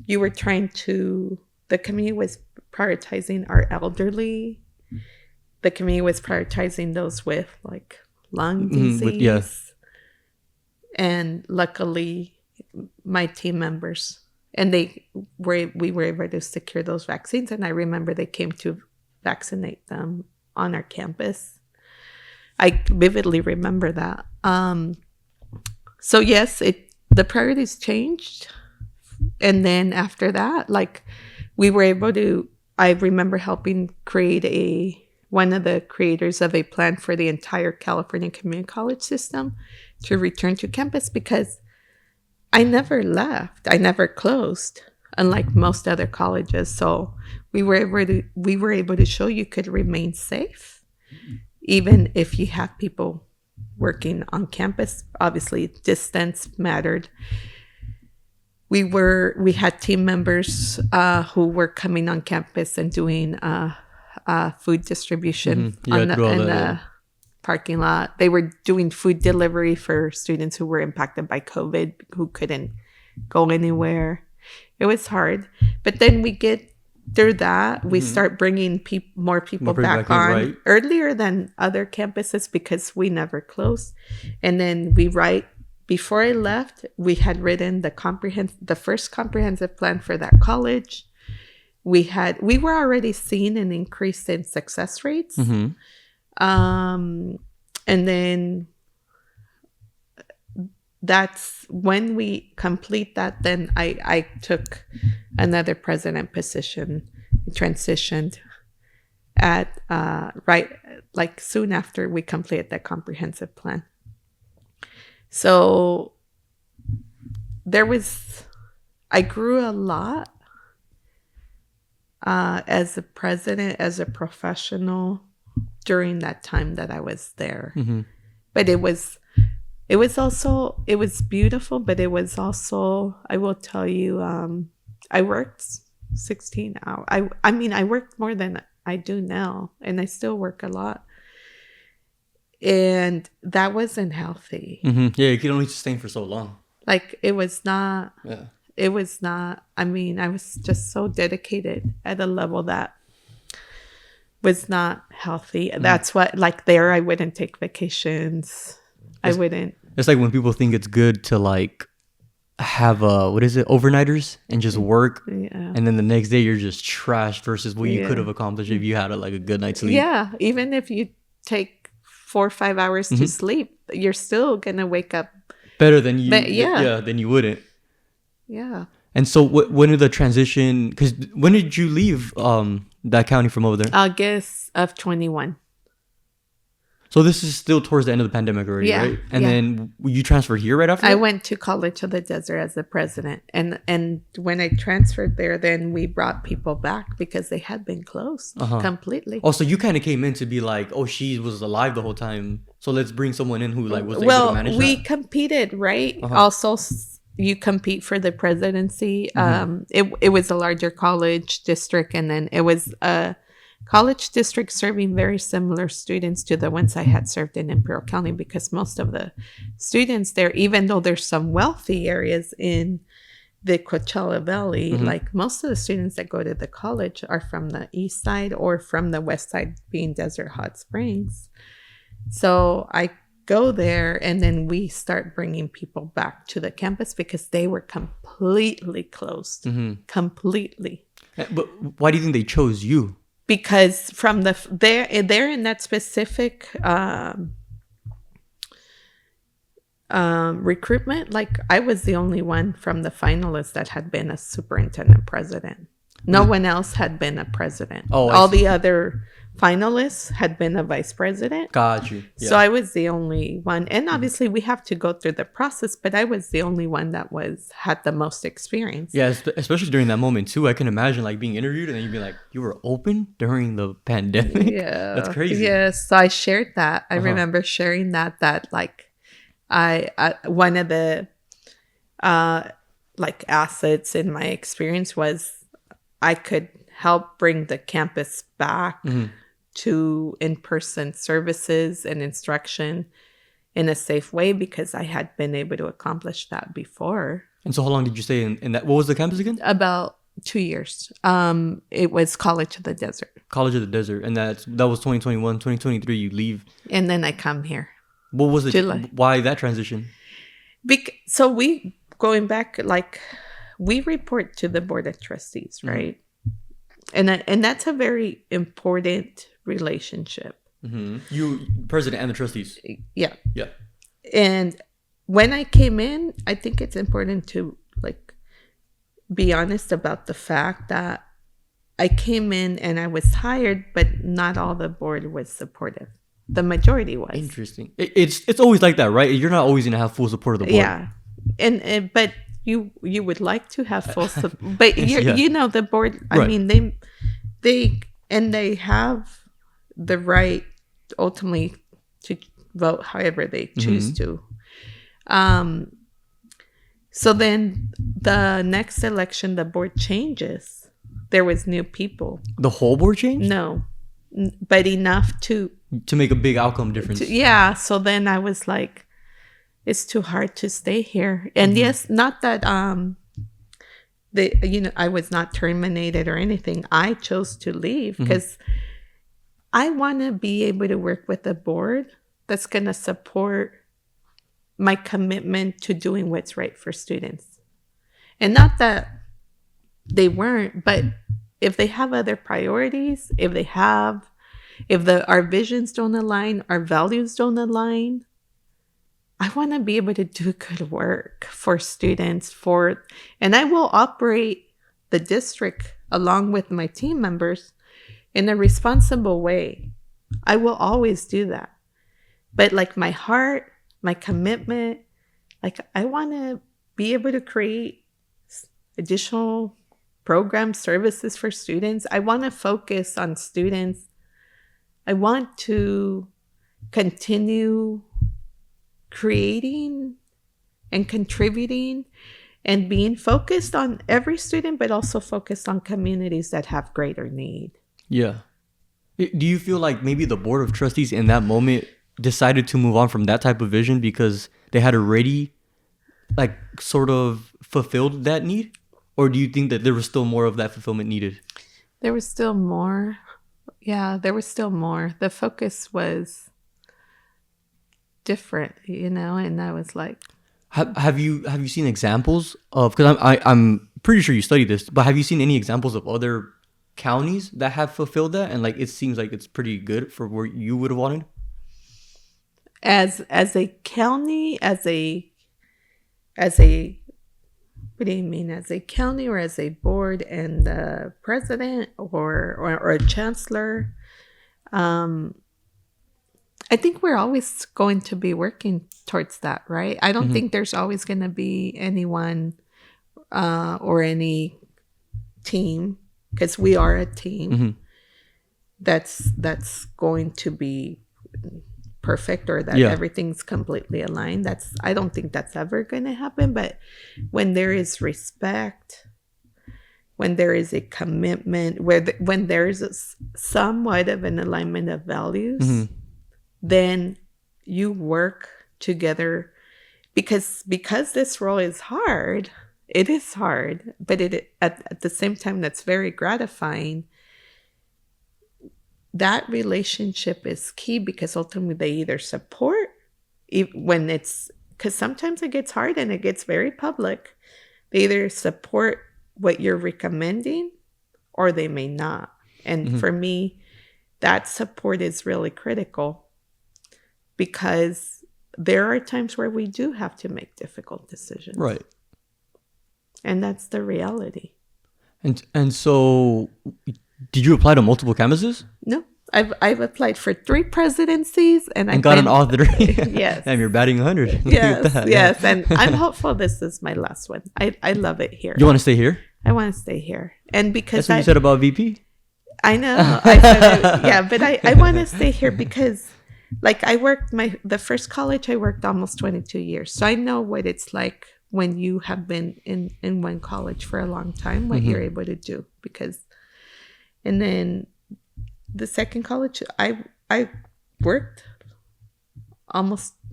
you were the community was prioritizing our elderly. The community was prioritizing those with lung disease. And luckily my team members, and we were able to secure those vaccines. And I remember they came to vaccinate them on our campus. I vividly remember that. So yes, the priorities changed. And then after that, we were able to, I remember helping create one of the creators of a plan for the entire California community college system to return to campus, because I never left. I never closed, unlike most other colleges. So we were able to show you could remain safe, even if you have people working on campus. Obviously, distance mattered. We had team members who were coming on campus and doing food distribution in the parking lot. They were doing food delivery for students who were impacted by COVID, who couldn't go anywhere. It was hard. But then we get through that. We start bringing more people back on earlier than other campuses, because we never closed. And then before I left, we had written the first comprehensive plan for that college. We were already seeing an increase in success rates. And then that's when we complete that. Then I took another president position, transitioned at soon after we completed that comprehensive plan. So I grew a lot as a president, as a professional, during that time that I was there. But it was beautiful, but it was also, I will tell you, I worked 16 hours. I worked more than I do now, and I still work a lot. And that wasn't healthy. Yeah, you can only sustain for so long. Like, it was not. Yeah. It was not. I mean, I was just so dedicated at a level that was not healthy. That's what, like, there, I wouldn't take vacations. I wouldn't. It's like when people think it's good to like have overnighters and just work, and then the next day you're just trashed versus what you could have accomplished if you had a good night's sleep. Yeah, even if you take 4 or 5 hours to sleep, you're still gonna wake up better than you. Than you wouldn't. Yeah. And so when did the transition? Because when did you leave that county from over there? August of 21. So this is still towards the end of the pandemic already, right? And then you transferred here right after? I went to College of the Desert as the president. And when I transferred there, then we brought people back because they had been closed completely. Oh, so you kind of came in to be like, oh, she was alive the whole time. So let's bring someone in who was able to manage that. We competed, right? Also, you compete for the presidency. It was a larger college district. And then it was a college district serving very similar students to the ones I had served in Imperial County, because most of the students there, even though there's some wealthy areas in the Coachella Valley, like most of the students that go to the college are from the east side or from the west side, being Desert Hot Springs. So I go there, and then we start bringing people back to the campus because they were completely closed. Completely. But why do you think they chose you? Because from they're in that specific recruitment, like I was the only one from the finalists that had been a superintendent president. No one else had been a president. All the other finalists had been a vice president. Got you. Yeah. So I was the only one. And obviously we have to go through the process, but I was the only one that had the most experience. Yeah, especially during that moment too. I can imagine like being interviewed and then you'd be like, you were open during the pandemic? Yeah. That's crazy. Yeah, so I shared that. I remember sharing that like I one of the like assets in my experience was I could help bring the campus back to in-person services and instruction in a safe way, because I had been able to accomplish that before. And so how long did you stay in that? What was the campus again? About 2 years. It was College of the Desert. College of the Desert. And that was 2021, 2023, you leave. And then I come here. What was it? July. Why that transition? So we, going back, like we report to the Board of Trustees, right? And that's a very important relationship. You, president and the trustees. Yeah. Yeah. And when I came in, I think it's important to like be honest about the fact that I came in and I was hired, but not all the board was supportive. The majority was. Interesting. It's always like that, right? You're not always gonna have full support of the board. Yeah. And but you would like to have full support, but you know the board. I mean they have the right ultimately to vote however they choose to. So then the next election, the board changes. There was new people. The whole board changed? No, but enough to make a big outcome difference. Yeah. So then I was like, it's too hard to stay here. And yes, not that I was not terminated or anything. I chose to leave because I want to be able to work with a board that's going to support my commitment to doing what's right for students. And not that they weren't, but if they have other priorities, if our visions don't align, our values don't align, I want to be able to do good work for students, and I will operate the district along with my team members in a responsible way. I will always do that. But like my heart, my commitment, like I want to be able to create additional program services for students. I want to focus on students. I want to continue creating and contributing and being focused on every student, but also focused on communities that have greater need. Yeah. Do you feel like maybe the Board of Trustees in that moment decided to move on from that type of vision because they had already like sort of fulfilled that need? Or do you think that there was still more of that fulfillment needed? There was still more. Yeah, there was still more. The focus was different, and I was like, Have you seen examples of, because I'm pretty sure you studied this, but have you seen any examples of other counties that have fulfilled that, and like it seems like it's pretty good for where you would have wanted? as a county, as a what do you mean, as a county or as a board and the president or a chancellor? I think we're always going to be working towards that, right? I don't think there's always going to be anyone or any team, because we are a team, that's going to be perfect or that everything's completely aligned. I don't think that's ever going to happen. But when there is respect, when there is a commitment, when there is somewhat of an alignment of values, then you work together, because this role is hard. It is hard, but at the same time, that's very gratifying. That relationship is key, because ultimately they either support because sometimes it gets hard and it gets very public. They either support what you're recommending or they may not. And for me, that support is really critical, because there are times where we do have to make difficult decisions. Right. And that's the reality. And so, did you apply to multiple campuses? No, I've applied for 3 presidencies and got an all 3. Yes. Damn, you're batting 100. Yes, yes. And I'm hopeful this is my last one. I love it here. You want to stay here? I want to stay here. And because that's what you said about VP? I know. I said it, yeah, but I want to stay here because, like, I worked the first college I worked almost 22 years. So I know what it's like when you have been in one college for a long time, what you're able to do. And then the second college, I worked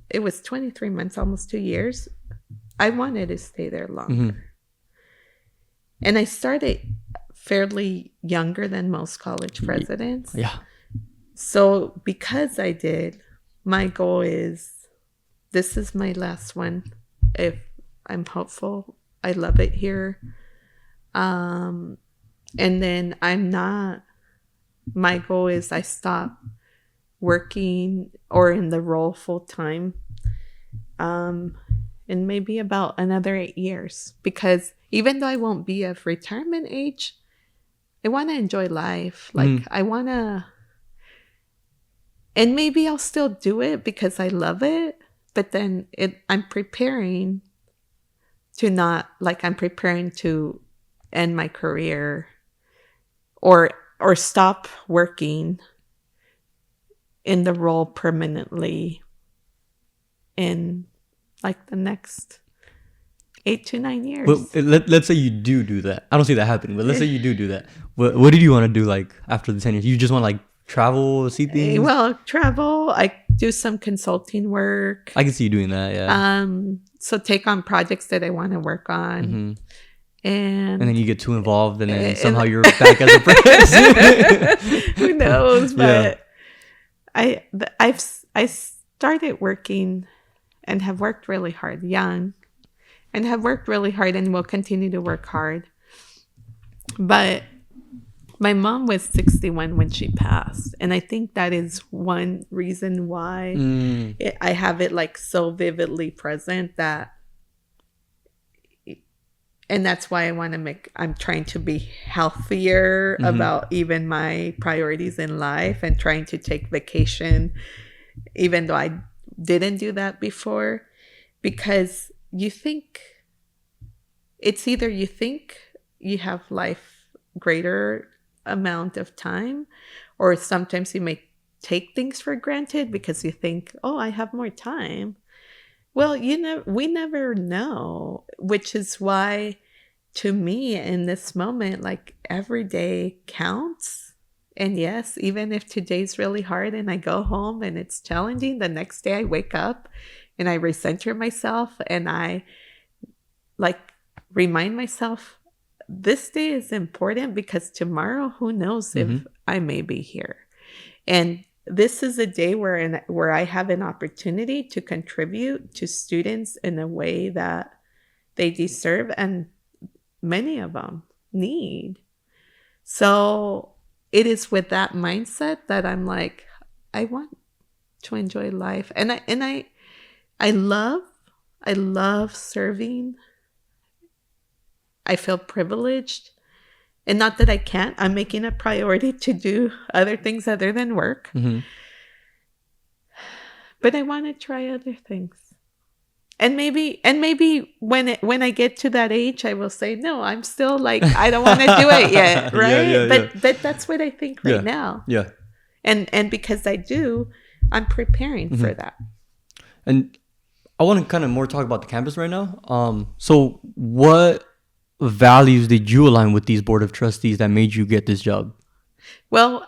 it was 23 months, almost 2 years. I wanted to stay there longer. And I started fairly younger than most college presidents. Yeah. So because I did, my goal is, this is my last one. If I'm hopeful, I love it here. And then my goal is I stop working or in the role full time in maybe about another 8 years. Because even though I won't be of retirement age, I want to enjoy life. Like, I want to, and maybe I'll still do it because I love it. But then I'm preparing to end my career or stop working in the role permanently in like the next 8 to 9 years. Well, let's say you do that. I don't see that happening, but let's say you do that. What did you want to do like after the 10 years? You just want to like travel, see things? Well, travel. I do some consulting work. I can see you doing that, yeah. So take on projects that I want to work on. And then you get too involved and then somehow you're back as a president. Who knows? But I started working and have worked really hard young and have worked really hard and will continue to work hard. But my mom was 61 when she passed. And I think that is one reason why I have it like so vividly present and that's why I'm trying to be healthier about even my priorities in life and trying to take vacation, even though I didn't do that before. Because it's either you think you have life greater amount of time, or sometimes you may take things for granted because you think, oh, I have more time. Well, we never know, which is why, to me, in this moment, like, every day counts. And yes, even if today's really hard and I go home and it's challenging, the next day I wake up and I recenter myself and I like remind myself this day is important because tomorrow, who knows if I may be here. And this is a day where I have an opportunity to contribute to students in a way that they deserve and many of them need. So it is with that mindset that I'm like, I want to enjoy life. And I love serving. I feel privileged. And not that I can't. I'm making a priority to do other things other than work. But I want to try other things. And maybe when I get to that age, I will say, no, I'm still like, I don't want to do it yet, right? But that's what I think right now. Yeah. And because I do, I'm preparing for that. And I want to kind of more talk about the campus right now. So what values did you align with these board of trustees that made you get this job? Well,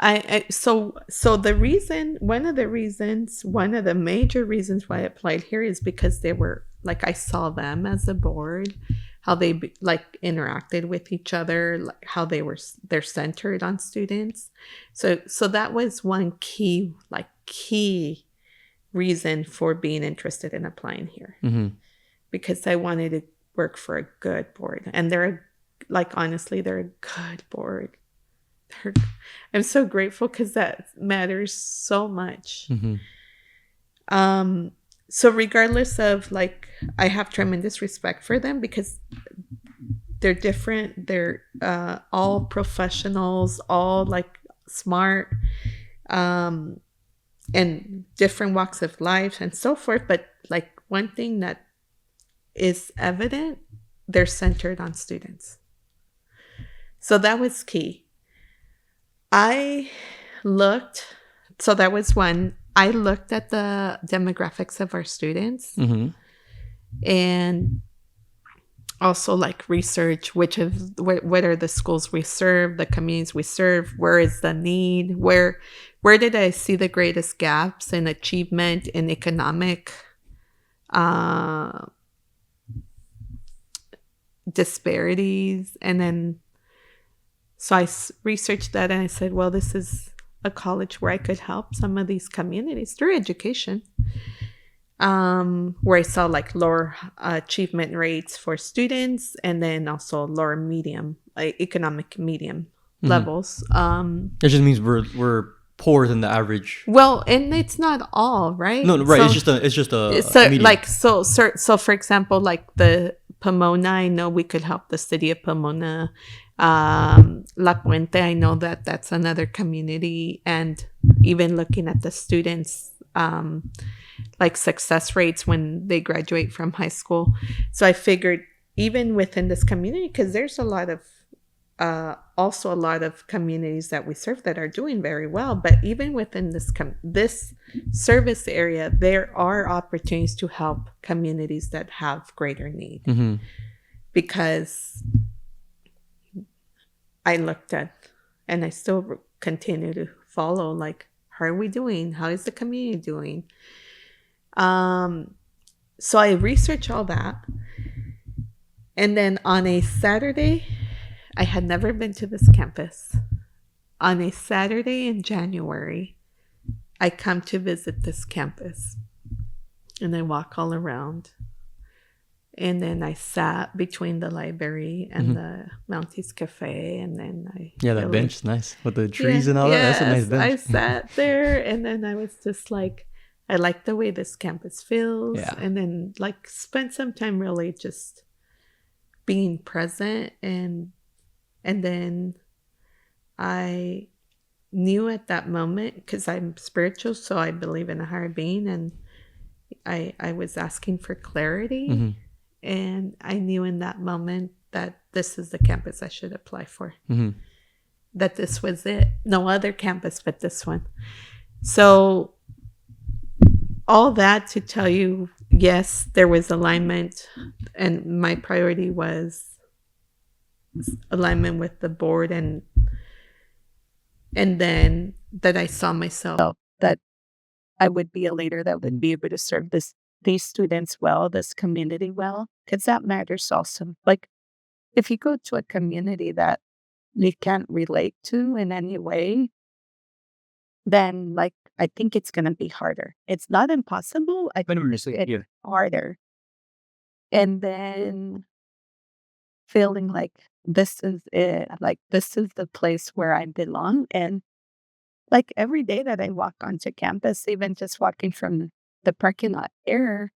so the reason, one of the major reasons why I applied here is because they were like, I saw them as a board, how they like interacted with each other, like how they're centered on students. So that was one key reason for being interested in applying here, because I wanted to work for a good board, and honestly, they're a good board. I'm so grateful because that matters so much. So regardless of I have tremendous respect for them because they're different. They're all professionals, all smart, and different walks of life and so forth. But one thing that is evident, they're centered on students. So that was key. That was one. I looked at the demographics of our students and also research what are the schools we serve, the communities we serve, where is the need, where did I see the greatest gaps in achievement, in economic disparities. And then so I researched that and I said, well, this is a college where I could help some of these communities through education, where I saw lower achievement rates for students and then also lower economic medium levels. It just means we're poorer than the average. Well, and it's not all, right? No, right. So, it's just a medium. So for example, the Pomona, I know we could help the city of Pomona. La Puente, I know that's another community, and even looking at the students success rates when they graduate from high school. So I figured even within this community, because there's a lot of also a lot of communities that we serve that are doing very well, but even within this service area, there are opportunities to help communities that have greater need. Because I looked at, and I still continue to follow, how are we doing? How is the community doing? So I researched all that. And then on a Saturday, I had never been to this campus. On a Saturday in January, I come to visit this campus. And I walk all around. And then I sat between the library and the Mounties Cafe, and then that bench is nice with the trees and all that. That's a nice bench. I sat there, and then I was just I like the way this campus feels, and then spent some time really just being present, and then I knew at that moment, because I'm spiritual, so I believe in a higher being, and I was asking for clarity. And I knew in that moment that this is the campus I should apply for. That this was it. No other campus but this one. So all that to tell you, yes, there was alignment. And my priority was alignment with the board. And And then that I saw myself that I would be a leader that would be able to serve these students well, this community well, because that matters also. Like if you go to a community that you can't relate to in any way, then like I think it's gonna be harder. It's not impossible. I think it's harder. And then feeling like this is it, like this is the place where I belong. And like every day that I walk onto campus, even just walking from the parking lot here,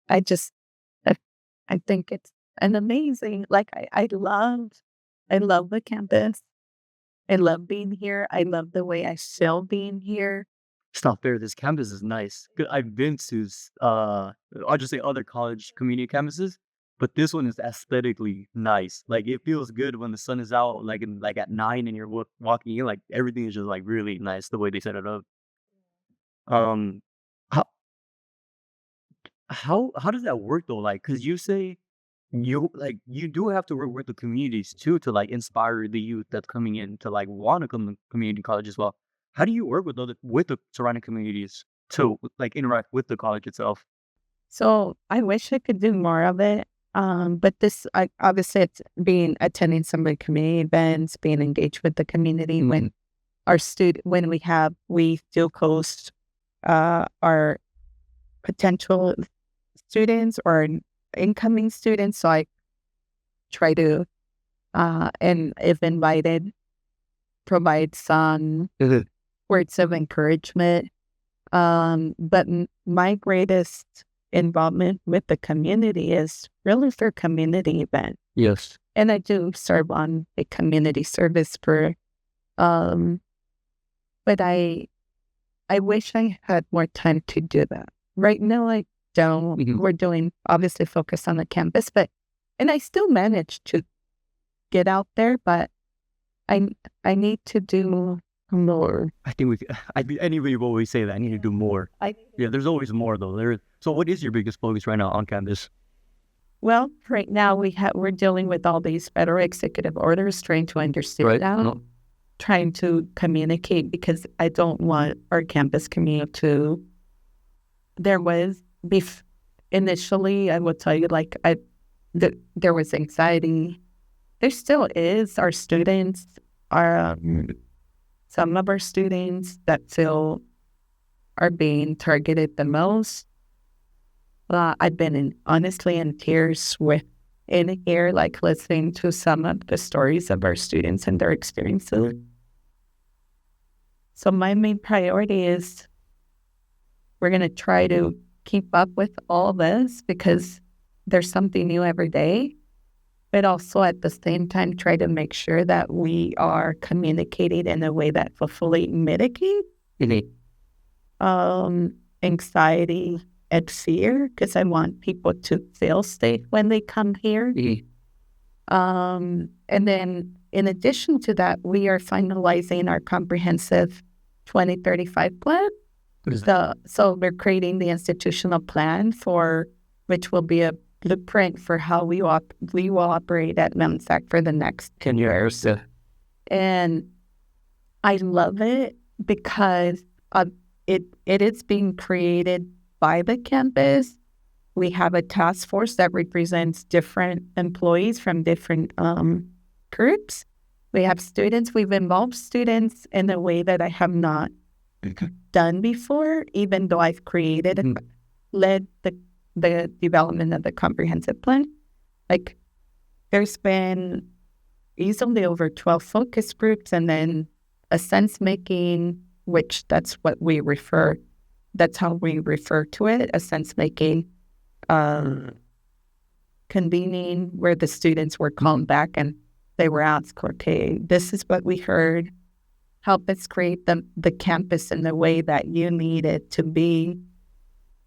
I just I, I think it's an amazing like I love the campus. I love being here. I love the way I feel being here. It's not fair. This campus is nice. I've been to, I'll just say other college community campuses, but this one is aesthetically nice. Like it feels good when the sun is out, like like at 9, and you're walking in. Like everything is just like really nice the way they set it up. Um, how how does that work though? Like, cause you say you do have to work with the communities too to like inspire the youth that's coming in to like want to come to community college as well. How do you work with the surrounding communities to like interact with the college itself? So I wish I could do more of it. But this, I obviously, it's being attending some of the community events, being engaged with the community. When we do host our potential students or incoming students. So I try to, and if invited, provide some words of encouragement. But my greatest involvement with the community is really for community event. Yes. And I do serve on a community service for, um, but I wish I had more time to do that. Right now, I don't. We're doing obviously focus on the campus, and I still manage to get out there, but I need to do more. I think anybody will always say that I need to do more. Yeah, there's always more though. So what is your biggest focus right now on campus? Well, right now we're dealing with all these federal executive orders, trying to understand that, trying to communicate, because I don't want our campus community to. There was initially, I will tell you, like there was anxiety. There still is. Our students are some of our students that feel are being targeted the most. I've been honestly in tears in here, like listening to some of the stories of our students and their experiences. So my main priority is we're going to try to keep up with all this because there's something new every day, but also at the same time try to make sure that we are communicating in a way that will fully mitigate anxiety and fear, because I want people to feel safe when they come here. And then in addition to that, we are finalizing our comprehensive 2035 plan. So we're creating the institutional plan which will be a blueprint for how we will operate at MT.SAC for the next 10 years. And I love it because it is being created by the campus. We have a task force that represents different employees from different groups. We have students. We've involved students in a way that I have not done before, even though I've created and led the development of the comprehensive plan. Like, there's been easily over 12 focus groups, and then a sense making, which that's how we refer to it, a sense making convening, where the students were called back and they were asked, okay, this is what we heard. Help us create the campus in the way that you need it to be.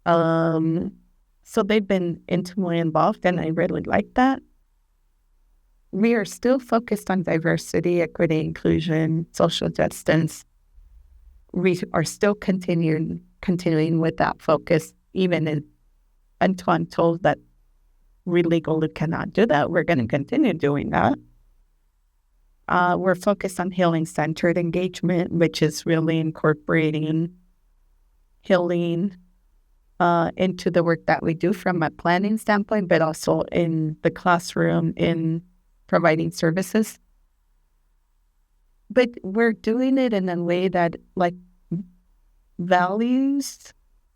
So they've been intimately involved, and I really like that. We are still focused on diversity, equity, inclusion, social justice. We are still continuing with that focus, even until I'm told that we legally cannot do that. We're going to continue doing that. we're focused on healing-centered engagement, which is really incorporating healing into the work that we do from a planning standpoint, but also in the classroom, in providing services. But we're doing it in a way that like values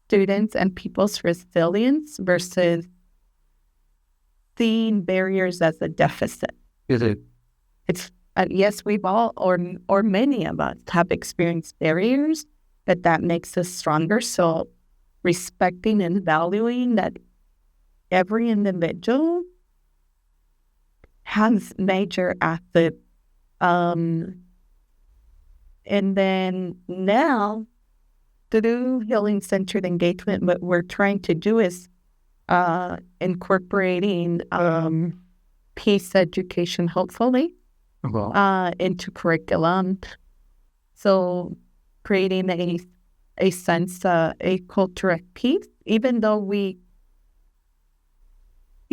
students and people's resilience versus seeing barriers as a deficit. Is it? It's yes, we've all or many of us have experienced barriers, but that makes us stronger. So respecting and valuing that every individual has major assets. And then now, through healing-centered engagement, what we're trying to do is incorporating peace education, hopefully, into curriculum. So creating a sense, a culture of peace, even though we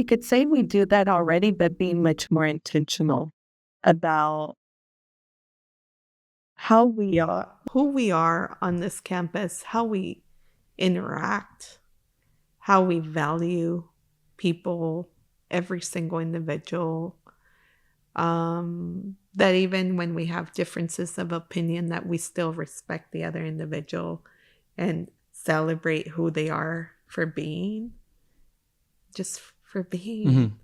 could say we do that already, but being much more intentional about how we are, who we are on this campus, how we interact, how we value people, every single individual. That even when we have differences of opinion, that we still respect the other individual and celebrate who they are for being, just for being.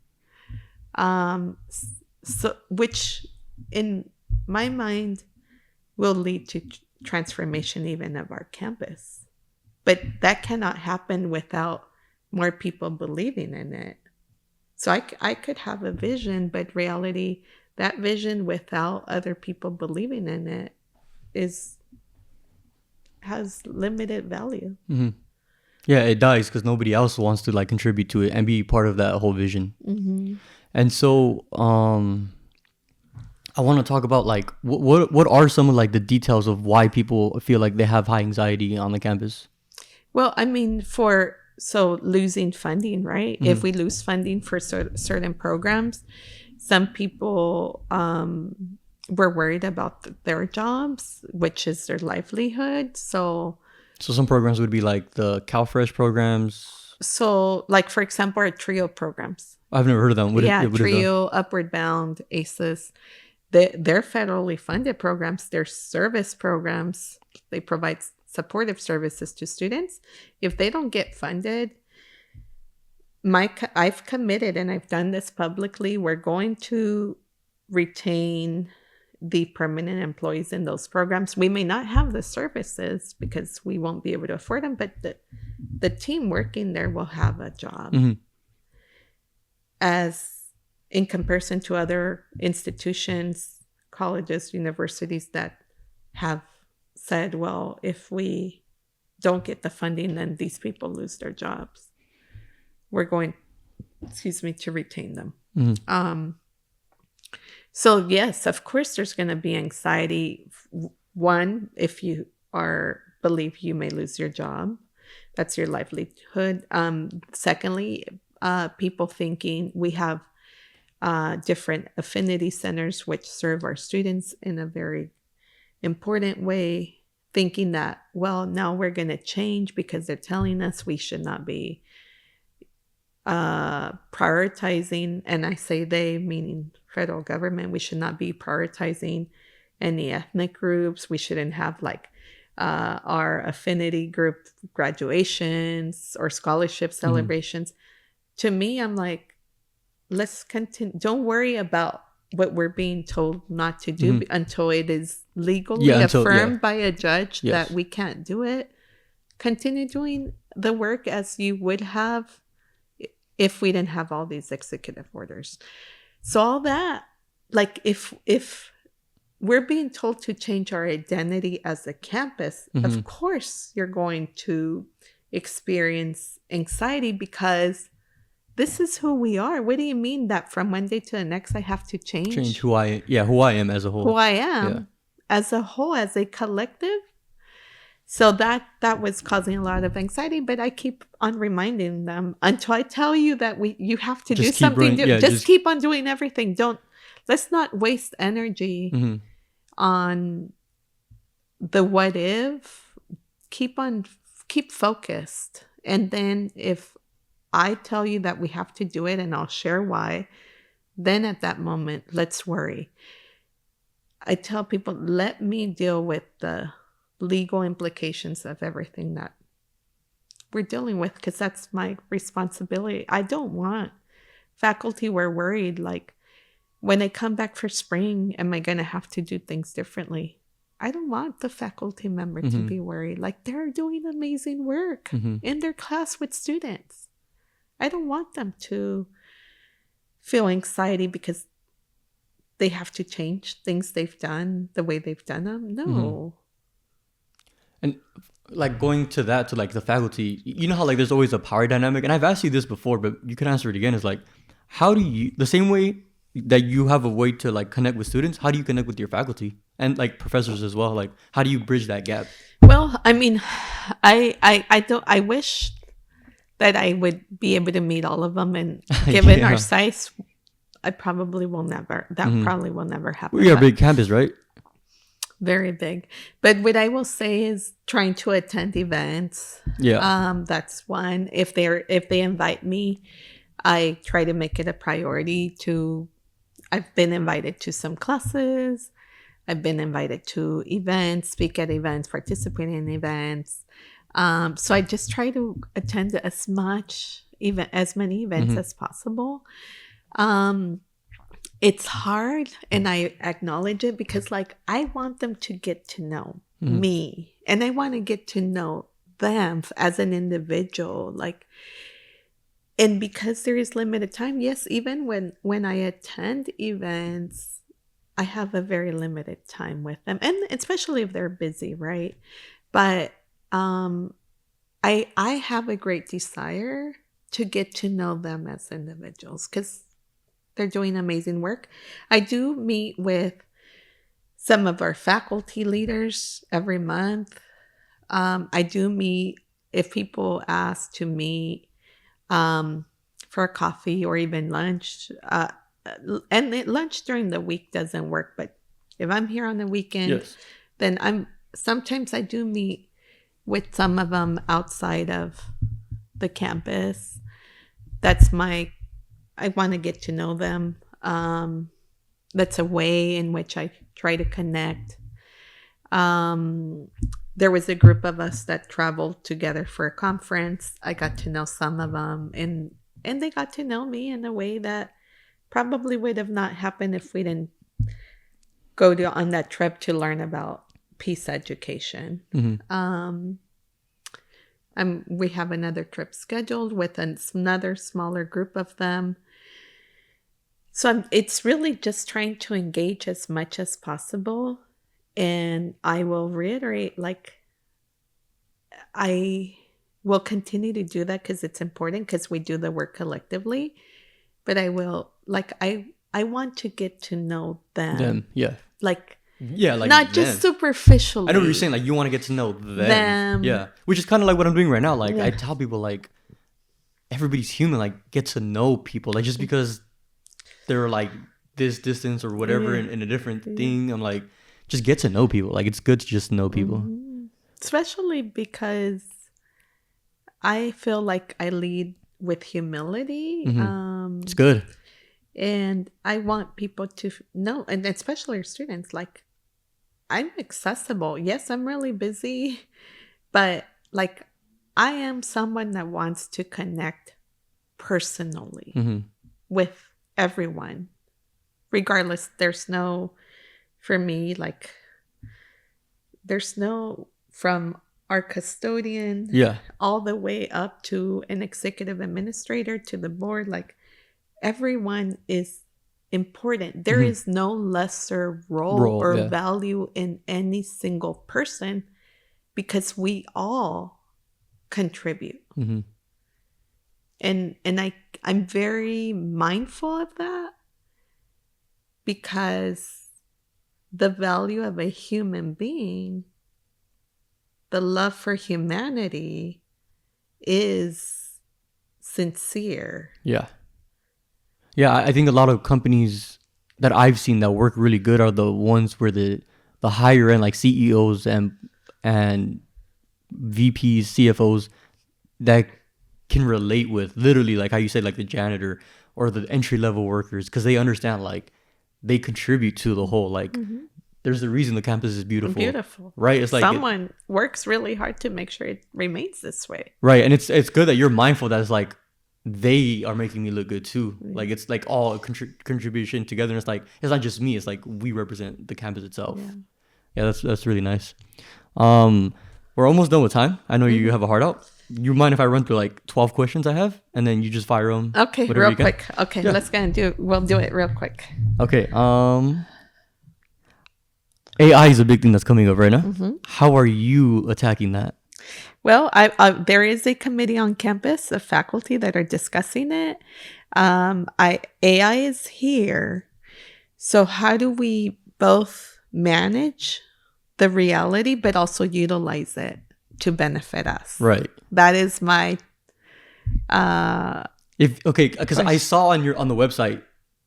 So, which in my mind will lead to transformation even of our campus. But that cannot happen without more people believing in it. So I could have a vision, but reality, that vision without other people believing in it has limited value. Yeah, it dies because nobody else wants to like contribute to it and be part of that whole vision. And so I want to talk about like what are some of like the details of why people feel like they have high anxiety on the campus? Well, I mean, so losing funding, right? If we lose funding for certain programs, some people were worried about their jobs, which is their livelihood. So some programs would be like the CalFresh programs. So like, for example, our TRIO programs. I've never heard of them. What TRIO, Upward Bound, ACES. They're federally funded programs. They're service programs. They provide supportive services to students. If they don't get funded, I've committed, and I've done this publicly, we're going to retain the permanent employees in those programs. We may not have the services because we won't be able to afford them, but the team working there will have a job. As in comparison to other institutions, colleges, universities that have said, well, if we don't get the funding, then these people lose their jobs. We're going, to retain them. So yes, of course, there's going to be anxiety. One, if you believe you may lose your job, that's your livelihood. Secondly, people thinking we have different affinity centers which serve our students in a very important way, thinking that, well, now we're going to change because they're telling us we should not be prioritizing, and I say they, meaning federal government, we should not be prioritizing any ethnic groups. We shouldn't have like our affinity group graduations or scholarship celebrations. To me, I'm like, let's continue. Don't worry about what we're being told not to do until it is legally affirmed by a judge that we can't do it. Continue doing the work as you would have if we didn't have all these executive orders. So all that, like if we're being told to change our identity as a campus, of course you're going to experience anxiety because this is who we are. What do you mean that from one day to the next I have to change who I am as a whole? Who I am as a whole, as a collective. So that was causing a lot of anxiety, but I keep on reminding them until I tell you that you have to do something. Just keep on doing everything. Don't Let's not waste energy Mm-hmm. on the what if. Keep focused. And then if I tell you that we have to do it and I'll share why, then at that moment, let's worry. I tell people, let me deal with the legal implications of everything that we're dealing with, because that's my responsibility. I don't want faculty were worried, like, when they come back for spring, am I going to have to do things differently? I don't want the faculty member to be worried. Like, they're doing amazing work in their class with students. I don't want them to feel anxiety because they have to change things they've done the way they've done them. No. And like going to that, to like the faculty, you know how like there's always a power dynamic, and I've asked you this before, but you can answer it again. Is like, how do you, the same way that you have a way to like connect with students, how do you connect with your faculty and like professors as well? Like, how do you bridge that gap? Well, I mean, I wish that I would be able to meet all of them, and given our size, I probably will never. That probably will never happen. We got a big campus, right? Very big. But what I will say is trying to attend events. Yeah. That's one. If they invite me, I try to make it a priority to. I've been invited to some classes. I've been invited to events, speak at events, participate in events. So I just try to attend as many events as possible. It's hard, and I acknowledge it, because like I want them to get to know me, and I want to get to know them as an individual. Like, and because there is limited time, yes, even when I attend events, I have a very limited time with them, and especially if they're busy, right? But I have a great desire to get to know them as individuals, because they're doing amazing work. I do meet with some of our faculty leaders every month. I do meet, if people ask to meet for a coffee or even lunch. And lunch during the week doesn't work, but if I'm here on the weekend, then sometimes I do meet with some of them outside of the campus. I want to get to know them. That's a way in which I try to connect. There was a group of us that traveled together for a conference. I got to know some of them, and they got to know me in a way that probably would have not happened if we didn't go on that trip to learn about peace education. We have another trip scheduled with another smaller group of them. So it's really just trying to engage as much as possible. And I will reiterate, like, I will continue to do that because it's important, because we do the work collectively. But I will, like, I want to get to know them. Like, not just superficially. I know what you're saying. Like, you want to get to know them. Yeah. Which is kind of like what I'm doing right now. Like, I tell people, like, everybody's human. Like, get to know people. Like, just because they're like this distance or whatever in a different thing, I'm like, just get to know people. Like, it's good to just know people. Especially because I feel like I lead with humility. It's good. And I want people to know, and especially our students, like, I'm accessible. Yes, I'm really busy, but like, I am someone that wants to connect personally with everyone, regardless. For me, like, there's no, from our custodian all the way up to an executive administrator to the board, like, everyone is important. There is no lesser role or value in any single person, because we all contribute. And I'm very mindful of that, because the value of a human being, the love for humanity, is sincere. Yeah, I think a lot of companies that I've seen that work really good are the ones where the higher end, like CEOs and VPs, CFOs, that can relate with, literally, like how you said, like the janitor or the entry level workers, because they understand, like, they contribute to the whole, like, there's a reason the campus is beautiful, right? It's like someone works really hard to make sure it remains this way, right? And it's good that you're mindful that it's like they are making me look good too. Like, it's like all a contribution together, and it's like it's not just me, it's like we represent the campus itself. Yeah, that's really nice. We're almost done with time. I know you have a heart out. You mind if I run through like 12 questions I have, and then you just fire them? Okay, real quick. Okay, let's go and we'll do it real quick. Okay. AI is a big thing that's coming up right now. How are you attacking that? Well, there is a committee on campus of faculty that are discussing it. AI is here. So how do we both manage the reality, but also utilize it to benefit us? Right. That is my because I saw on the website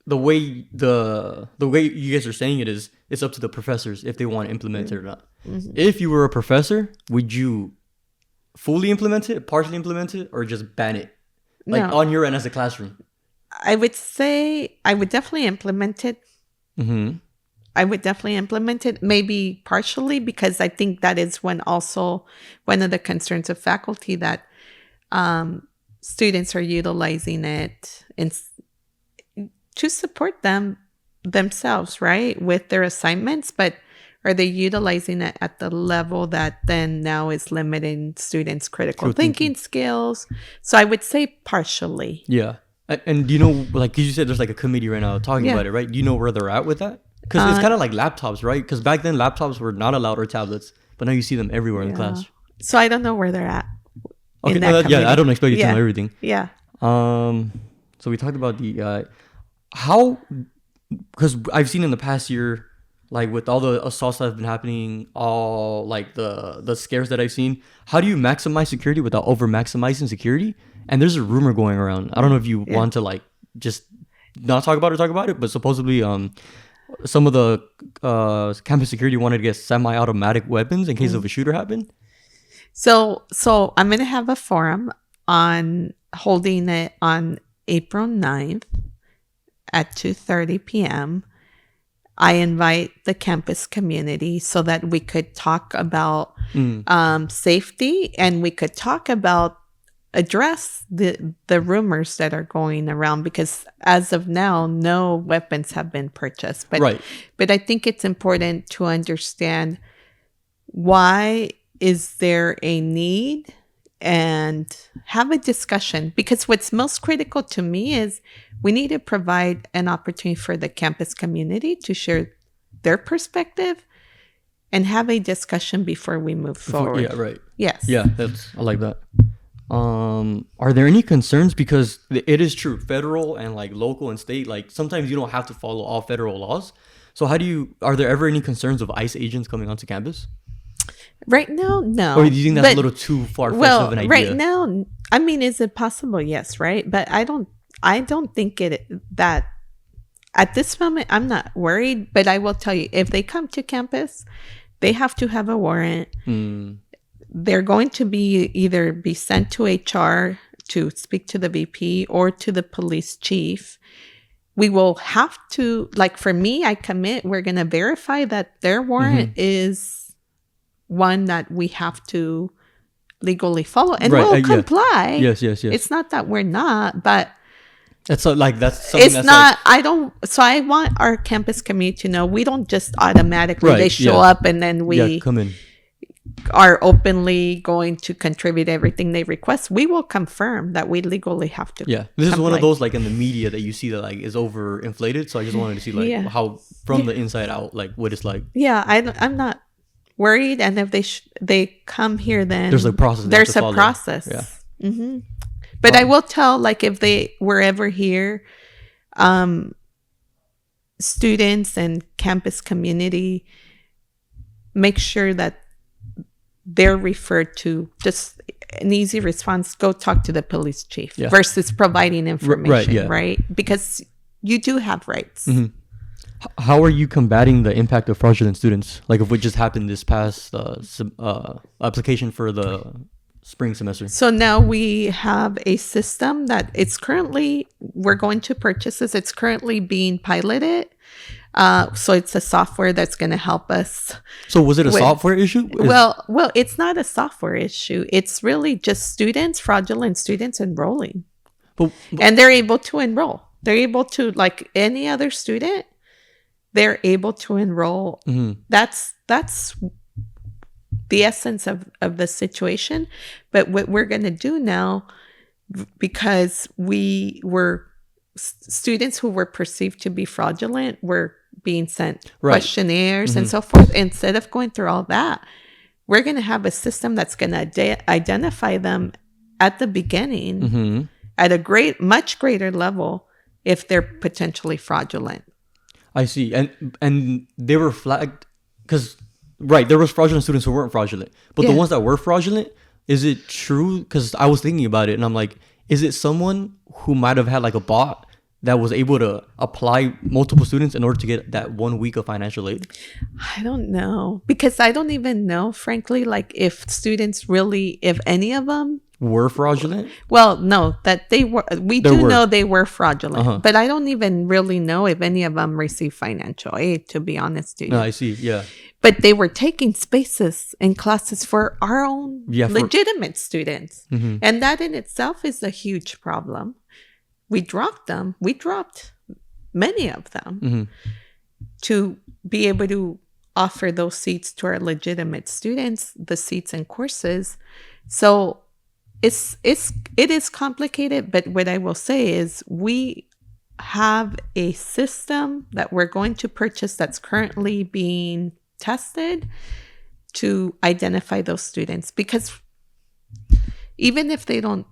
the way you guys are saying it is, it's up to the professors if they want to implement it or not. If you were a professor, would you fully implement it, partially implement it, or just ban it, like on your end as a classroom? I would say I would definitely implement it. I would definitely implement it, maybe partially, because I think that is one of the concerns of faculty, that students are utilizing it to support themselves, right, with their assignments, but are they utilizing it at the level that then now is limiting students' critical thinking skills? So I would say partially. Yeah. And do you know, like you said, there's like a committee right now talking about it, right? Do you know where they're at with that? Because it's kind of like laptops, right? Because back then laptops were not allowed, or tablets, but now you see them everywhere in class. So I don't know where they're at. Okay, I don't expect you to know everything. Yeah. So we talked about the how, because I've seen in the past year, like with all the assaults that have been happening, all like the scares that I've seen, how do you maximize security without over maximizing security? And there's a rumor going around. I don't know if you want to like just not talk about it or talk about it, but supposedly some of the campus security wanted to get semi-automatic weapons in case of a shooter happened. So I'm going to have a forum on holding it on April 9th at 2:30 p.m. I invite the campus community so that we could talk about safety, and we could talk about address the rumors that are going around, because as of now, no weapons have been purchased. But I think it's important to understand why is there a need, and have a discussion, because what's most critical to me is we need to provide an opportunity for the campus community to share their perspective and have a discussion before we move forward. Yeah, right. Yes. Yeah, I like that. Are there any concerns? Because it is true, federal and like local and state, like sometimes you don't have to follow all federal laws. So are there ever any concerns of ICE agents coming onto campus? Right now, no. Or do you think that's a little too far-fetched of an idea? Right now, I mean, is it possible? Yes, right? But I don't think that at this moment, I'm not worried. But I will tell you, if they come to campus, they have to have a warrant. They're going to either be sent to HR to speak to the VP or to the police chief. We will have to, like for me, I commit, we're going to verify that their warrant is one that we have to legally follow, and we'll comply. Yes. It's not that we're not, but that's something it's that's not. I want our campus community to know we don't just automatically they show up and then we come in. Are openly going to contribute everything they request. We will confirm that we legally have to. Yeah, this is one of those like in the media that you see that like is overinflated. So I just wanted to see like how from the inside out, like what it's like. Yeah, I'm not worried, and if they come here, then there's a process. There's a process. Yeah. But I will tell, like, if they were ever here, students and campus community, make sure that they're referred to. Just an easy response: go talk to the police chief versus providing information, right? Because you do have rights. How are you combating the impact of fraudulent students? Like if what just happened this past application for the spring semester. So now we have a system that we're going to purchase this. It's currently being piloted. So it's a software that's going to help us. So was it a software issue? Well, it's not a software issue. It's really just fraudulent students enrolling. And they're able to enroll. They're able to, like any other student, they're able to enroll. Mm-hmm. That's the essence of the situation. But what we're going to do now, because we were students who were perceived to be fraudulent were being sent questionnaires and so forth. Instead of going through all that, we're going to have a system that's going to identify them at the beginning at a much greater level if they're potentially fraudulent. I see. And they were flagged because, there was fraudulent students who weren't fraudulent. But the ones that were fraudulent, is it true? Because I was thinking about it and I'm like, is it someone who might have had like a bot that was able to apply multiple students in order to get that 1 week of financial aid? I don't know. Because I don't even know, frankly, like if students really, if any of them were fraudulent? Well, no, that they were. We do know they were fraudulent, but I don't even really know if any of them received financial aid, to be honest with you. No, I see. Yeah. But they were taking spaces in classes for our own legitimate students. And that in itself is a huge problem. We dropped them. We dropped many of them to be able to offer those seats to our legitimate students, the seats and courses. So it is complicated, but what I will say is we have a system that we're going to purchase that's currently being tested to identify those students, because even if they don't,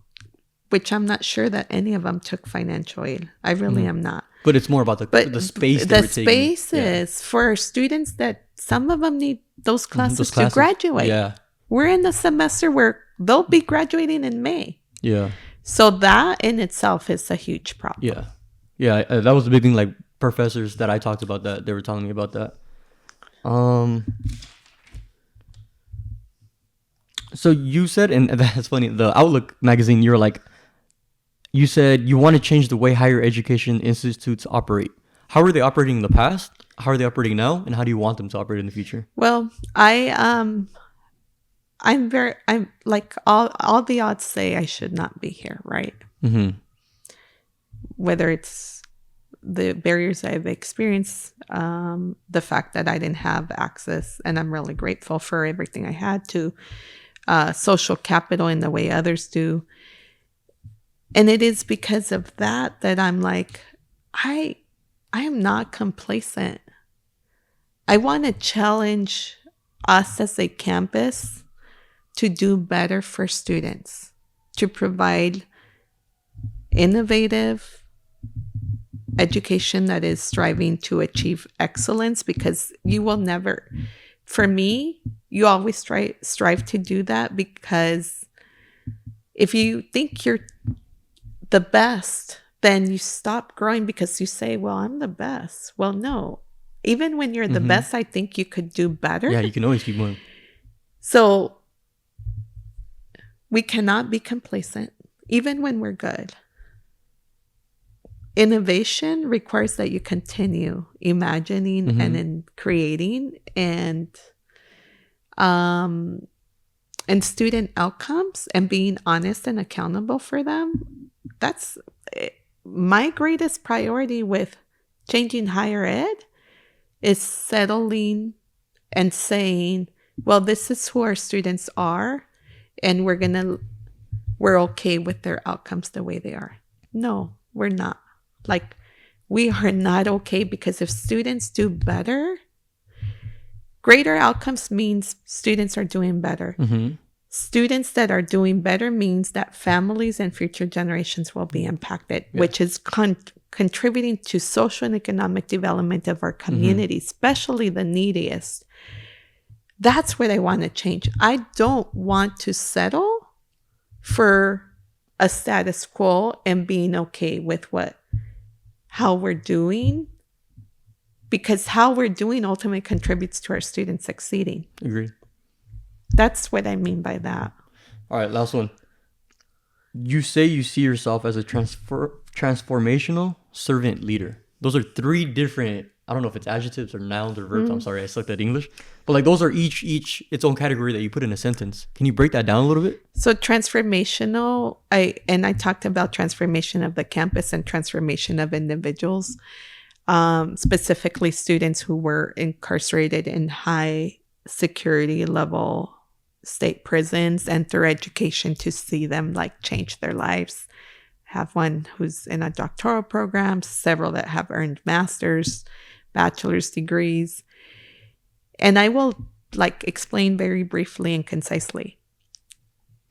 which I'm not sure that any of them took financial aid. I really am not. But it's more about the space. The spaces for students that some of them need those classes to graduate. Yeah. We're in the semester where they'll be graduating in May. Yeah. So that in itself is a huge problem. Yeah. Yeah. That was the big thing. Like professors that I talked about that, they were telling me about that. So you said, and that's funny, the Outlook magazine, you said you want to change the way higher education institutes operate. How are they operating in the past? How are they operating now? And how do you want them to operate in the future? Well, I'm like all the odds say I should not be here, right? Whether it's the barriers I've experienced, the fact that I didn't have access, and I'm really grateful for everything I had to social capital in the way others do. And it is because of that I'm like, I am not complacent. I want to challenge us as a campus to do better for students, to provide innovative education that is striving to achieve excellence, because you will never, for me, you always strive to do that, because if you think you're the best, then you stop growing because you say, well, I'm the best. Well, no. Even when you're the best, I think you could do better. Yeah, you can always keep going. So we cannot be complacent, even when we're good. Innovation requires that you continue imagining and in creating, and student outcomes and being honest and accountable for them. That's my greatest priority with changing higher ed, is settling and saying, well, this is who our students are, and we're okay with their outcomes the way they are. No, we're not. Like, we are not okay, because if students do better, greater outcomes means students are doing better. Students that are doing better means that families and future generations will be impacted, which is contributing to social and economic development of our community, especially the neediest. That's what I want to change. I don't want to settle for a status quo and being okay with how we're doing because how we're doing ultimately contributes to our students succeeding. Agree. That's what I mean by that. All right, last one. You say you see yourself as a transformational servant leader. Those are 3 different, I don't know if it's adjectives or nouns or verbs. I'm sorry, I sucked at English. But like those are each its own category that you put in a sentence. Can you break that down a little bit? So transformational, I talked about transformation of the campus and transformation of individuals, specifically students who were incarcerated in high security level state prisons, and through education to see them like change their lives. Have one who's in a doctoral program, several that have earned master's, bachelor's degrees. And I will like explain very briefly and concisely.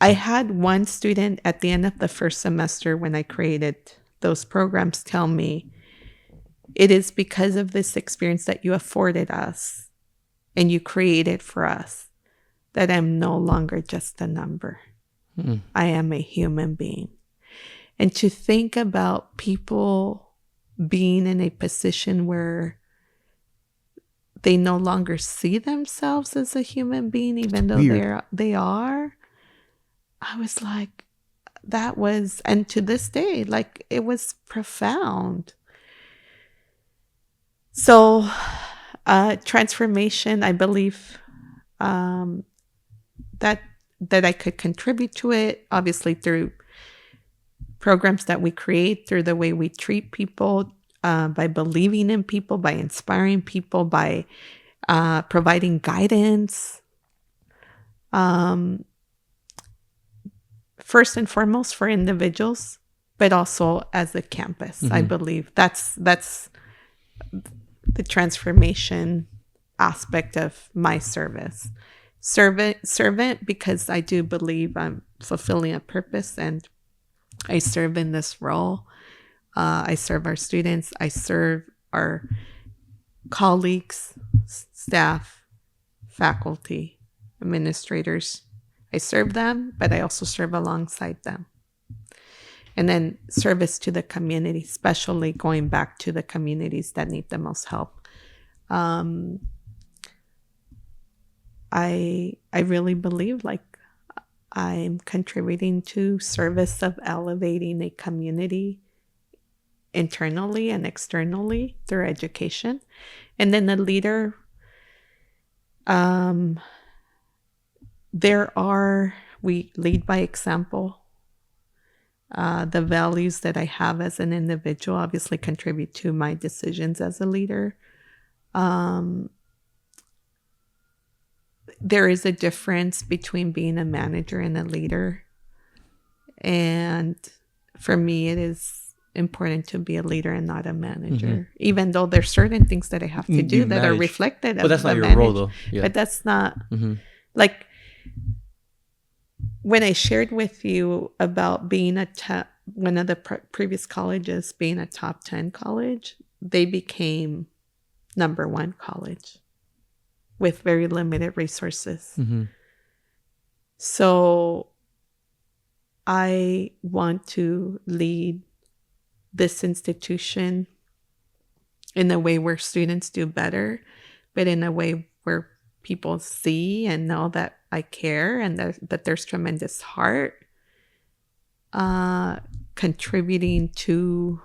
I had one student at the end of the first semester when I created those programs tell me, it is because of this experience that you afforded us and you created for us that I'm no longer just a number. I am a human being. And to think about people being in a position where they no longer see themselves as a human being, even though they are, I was like, that was, and to this day, like it was profound. So transformation, I believe that I could contribute to it, obviously through programs that we create, through the way we treat people, by believing in people, by inspiring people, by providing guidance. First and foremost for individuals, but also as a campus. I believe that's the transformation aspect of my service. Servant, because I do believe I'm fulfilling a purpose and I serve in this role. I serve our students. I serve our colleagues, staff, faculty, administrators. I serve them, but I also serve alongside them. And then service to the community, especially going back to the communities that need the most help. I really believe like I'm contributing to service of elevating a community internally and externally through education. And then the leader, we lead by example. The values that I have as an individual obviously contribute to my decisions as a leader. There is a difference between being a manager and a leader. And for me, it is important to be a leader and not a manager, even though there's certain things that I have to do that are reflected. But that's not your role, though. Yeah. But that's not like when I shared with you about being one of the previous colleges being a top 10 college, they became number 1 college with very limited resources. So I want to lead this institution in a way where students do better, but in a way where people see and know that I care and that there's tremendous heart contributing to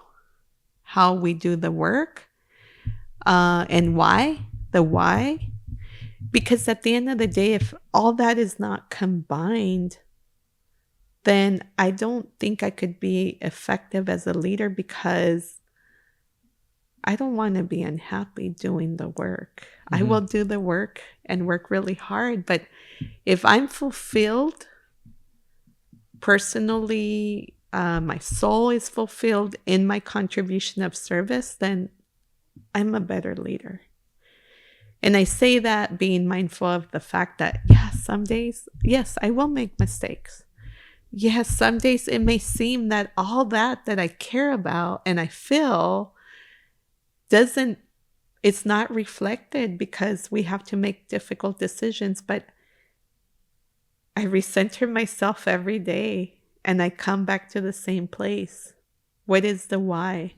how we do the work. And why? The why? Because at the end of the day, if all that is not combined, then I don't think I could be effective as a leader, because I don't want to be unhappy doing the work. I will do the work and work really hard. But if I'm fulfilled personally, my soul is fulfilled in my contribution of service, then I'm a better leader. And I say that being mindful of the fact that, some days, I will make mistakes. Yes, some days it may seem that all that I care about and I feel it's not reflected, because we have to make difficult decisions. But I recenter myself every day and I come back to the same place. What is the why?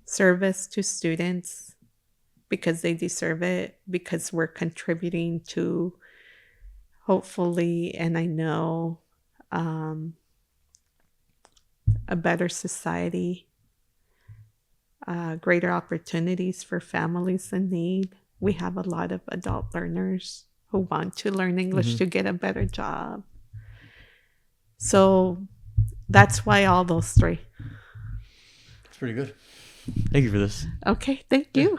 Service to students, because they deserve it, because we're contributing to, hopefully, and I know, a better society, greater opportunities for families in need. We have a lot of adult learners who want to learn English to get a better job. So that's why all those three. It's pretty good. Thank you for this. Okay, thank you.